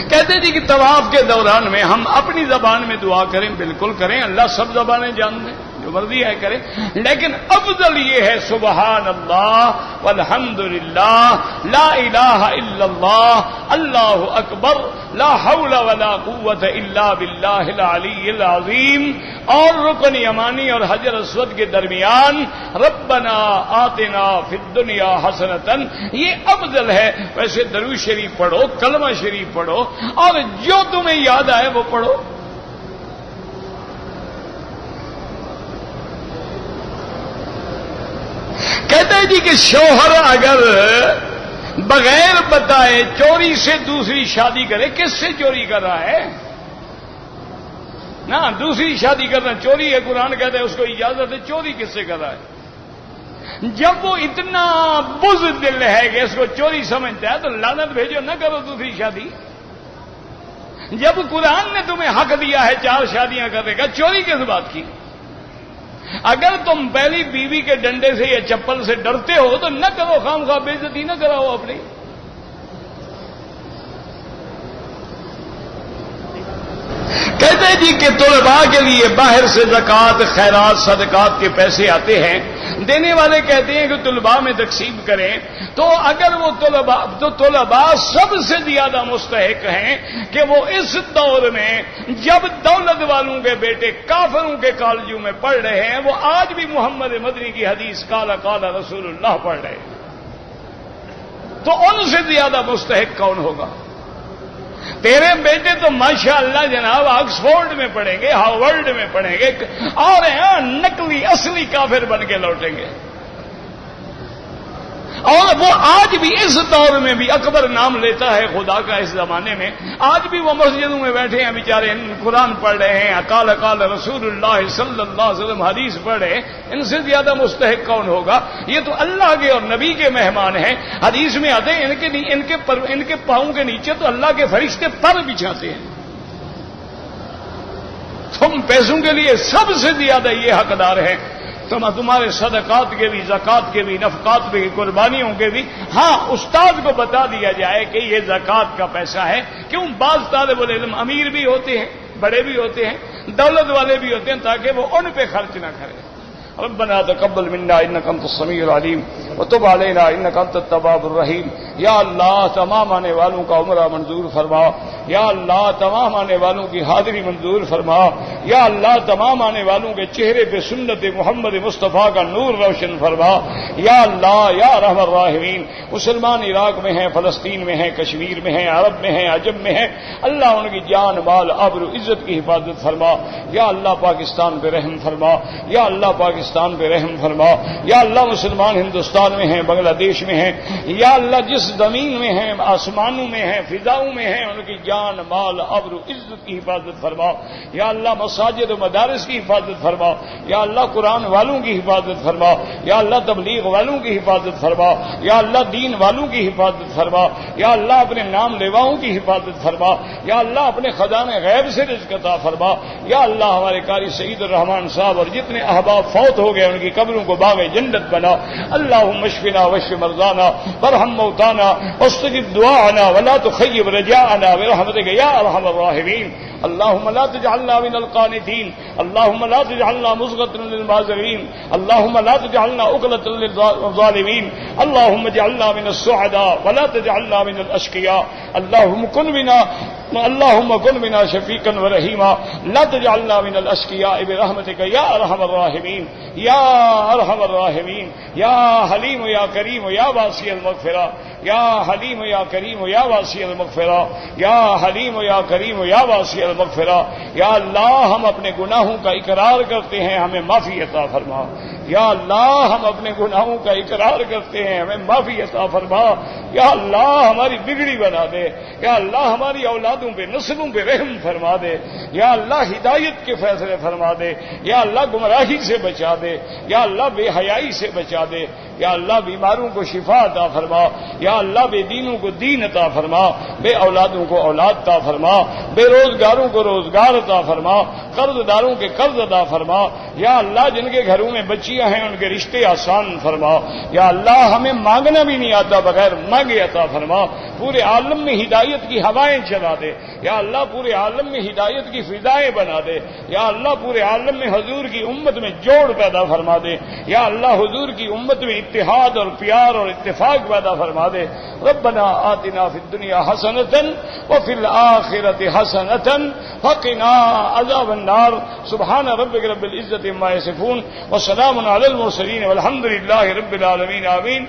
Speaker 1: کہتے جی کہ طواف کے دوران میں ہم اپنی زبان میں دعا کریں، بالکل کریں، اللہ سب زبانیں جان دیں، جو مرضی ہے کریں، لیکن افضل یہ ہے سبحان اللہ والحمد للہ لا الہ الا اللہ اللہ اکبر لا حول ولا قوت الا باللہ العلی العظیم، اور رکن یمانی اور حجر اسود کے درمیان ربنا آتنا فی الدنیا حسنۃ، یہ افضل ہے۔ ویسے درود شریف پڑھو، کلمہ شریف پڑھو، اور جو تمہیں یاد آئے وہ پڑھو۔ کہتے ہیں جی کہ شوہر اگر بغیر بتائے چوری سے دوسری شادی کرے، کس سے چوری کر رہا ہے؟ نا دوسری شادی کرنا چوری ہے، قرآن کہتا ہے اس کو اجازت ہے، چوری کس سے کر رہا ہے؟ جب وہ اتنا بزدل ہے کہ اس کو چوری سمجھتا ہے تو لعنت بھیجو، نہ کرو دوسری شادی۔ جب قرآن نے تمہیں حق دیا ہے 4 شادیاں کرنے کا، چوری کس بات کی؟ اگر تم پہلی بیوی کے ڈنڈے سے یا چپل سے ڈرتے ہو تو نہ کرو، خام خواہ بے عزتی نہ کراؤ اپنی۔ کہتے ہیں جی کہ طلباء کے لیے باہر سے زکوٰۃ، خیرات، صدقات کے پیسے آتے ہیں، دینے والے کہتے ہیں کہ طلباء میں تقسیم کریں، تو اگر وہ طلباء سب سے زیادہ مستحق ہیں کہ وہ اس دور میں جب دولت والوں کے بیٹے کافروں کے کالجوں میں پڑھ رہے ہیں، وہ آج بھی محمد مدنی کی حدیث قال قال رسول اللہ پڑھ رہے ہیں، تو ان سے زیادہ مستحق کون ہوگا؟ تیرے بیٹے تو ماشاءاللہ جناب آکسفورڈ میں پڑھیں گے، ہارورڈ میں پڑھیں گے، اور یہاں نقلی اصلی کافر بن کے لوٹیں گے، اور وہ آج بھی اس دور میں بھی اکبر نام لیتا ہے خدا کا، اس زمانے میں آج بھی وہ مسجدوں میں بیٹھے ہیں بیچارے، قرآن پڑھ رہے ہیں، قال قال رسول اللہ صلی اللہ علیہ وسلم حدیث پڑھ رہے ہیں، ان سے زیادہ مستحق کون ہوگا؟ یہ تو اللہ کے اور نبی کے مہمان ہیں، حدیث میں آتے ہیں ان کے پاؤں کے نیچے تو اللہ کے فرشتے پر بچھاتے ہیں۔ تم پیسوں کے لیے سب سے زیادہ یہ حقدار ہیں، تمہارے صدقات کے بھی، زکوٰۃ کے بھی، نفقات بھی، قربانیوں کے بھی۔ ہاں استاد کو بتا دیا جائے کہ یہ زکوٰۃ کا پیسہ ہے، کیوں بعض طالب العلم امیر بھی ہوتے ہیں، بڑے بھی ہوتے ہیں، دولت والے بھی ہوتے ہیں، تاکہ وہ ان پہ خرچ نہ کریں۔ ربنا تقبل منا انك انت السميع العليم وتب علينا انك انت التواب الرحيم۔ یا اللہ تمام آنے والوں کا عمرہ منظور فرما، یا اللہ تمام آنے والوں کی حاضری منظور فرما، یا اللہ تمام آنے والوں کے چہرے پہ سنت محمد مصطفیٰ کا نور روشن فرما، یا اللہ یا ارحم الراحمین۔ مسلمان عراق میں ہیں، فلسطین میں ہیں، کشمیر میں ہیں، عرب میں ہیں، عجم میں ہیں، اللہ ان کی جان مال آبرو عزت کی حفاظت فرما، یا اللہ پاکستان پہ رحم فرما، یا اللہ پاکستان پہ رحم فرما، یا اللہ مسلمان ہندوستان میں ہیں، بنگلہ دیش میں ہیں، یا اللہ جس زمین میں ہیں، آسمانوں میں ہیں، فضاؤں میں ہیں، ان کی جان مال آبرو عزت کی حفاظت فرما، یا اللہ مساجد و مدارس کی حفاظت فرما، یا اللہ قرآن والوں کی حفاظت فرما، یا اللہ تبلیغ والوں کی حفاظت فرما، یا اللہ دین والوں کی حفاظت فرما، یا اللہ اپنے نام لیواؤں کی حفاظت فرما، یا اللہ اپنے خزانے غیب سے رزق عطا فرما، یا اللہ ہمارے قاری سعید الرحمان صاحب اور جتنے احباب فوت ہو گئے ان کی قبروں کو باغ جنت بنا۔ اللہم اشفنا واشف مرضانا وارحم موتانا واستجب دعاءنا ولا تخيب رجاءنا برحمتك يا ارحم الراحمين۔ اللهم لا تجعلنا من القانتين، اللهم لا تجعلنا مزغة للمعذرين، اللهم لا تجعلنا عقلة للظالمين، اللهم اجعلنا من السعداء ولا تجعلنا من الاشقياء، اللهم كن بنا شفيقا ورحيما، لا تجعلنا من الاشقياء برحمتك يا ارحم الراحمين، يا ارحم الراحمين، يا حليم يا كريم يا واسع المغفرة، يا حليم يا كريم يا واسع المغفرة، يا حليم يا كريم يا واسع المغفرة۔ یا اللہ ہم اپنے گناہوں کا اقرار کرتے ہیں، ہمیں معافی عطا فرما، یا اللہ ہم اپنے گناہوں کا اقرار کرتے ہیں، ہمیں معافی عطا فرما، یا اللہ ہماری بگڑی بنا دے، یا اللہ ہماری اولادوں پہ نسلوں پہ رحم فرما دے، یا اللہ ہدایت کے فیصلے فرما دے، یا اللہ گمراہی سے بچا دے، یا اللہ بے حیائی سے بچا دے، یا اللہ بیماروں کو شفا عطا فرما، یا اللہ بے دینوں کو دین عطا فرما، بے اولادوں کو اولاد عطا فرما، بے روزگاروں کو روزگار عطا فرما، قرض داروں کے قرض عطا فرما، یا اللہ جن کے گھروں میں بچیاں ہیں ان کے رشتے آسان فرما، یا اللہ ہمیں مانگنا بھی نہیں آتا بغیر مانگے عطا فرما، پورے عالم میں ہدایت کی ہوائیں چلا دے، یا اللہ پورے عالم میں ہدایت کی فضائیں بنا دے، یا اللہ پورے عالم میں حضور کی امت میں جوڑ پیدا فرما دے، یا اللہ حضور کی امت میں اتحاد اور پیار اور اتفاق پیدا فرما دے۔ ربنا آتنا فی الدنیا حسنۃ وفی الآخرۃ حسنۃ وقنا عذاب النار۔ سبحان ربک رب العزۃ عما یصفون وسلام علی المرسلین والحمد للہ رب العالمین، آمین۔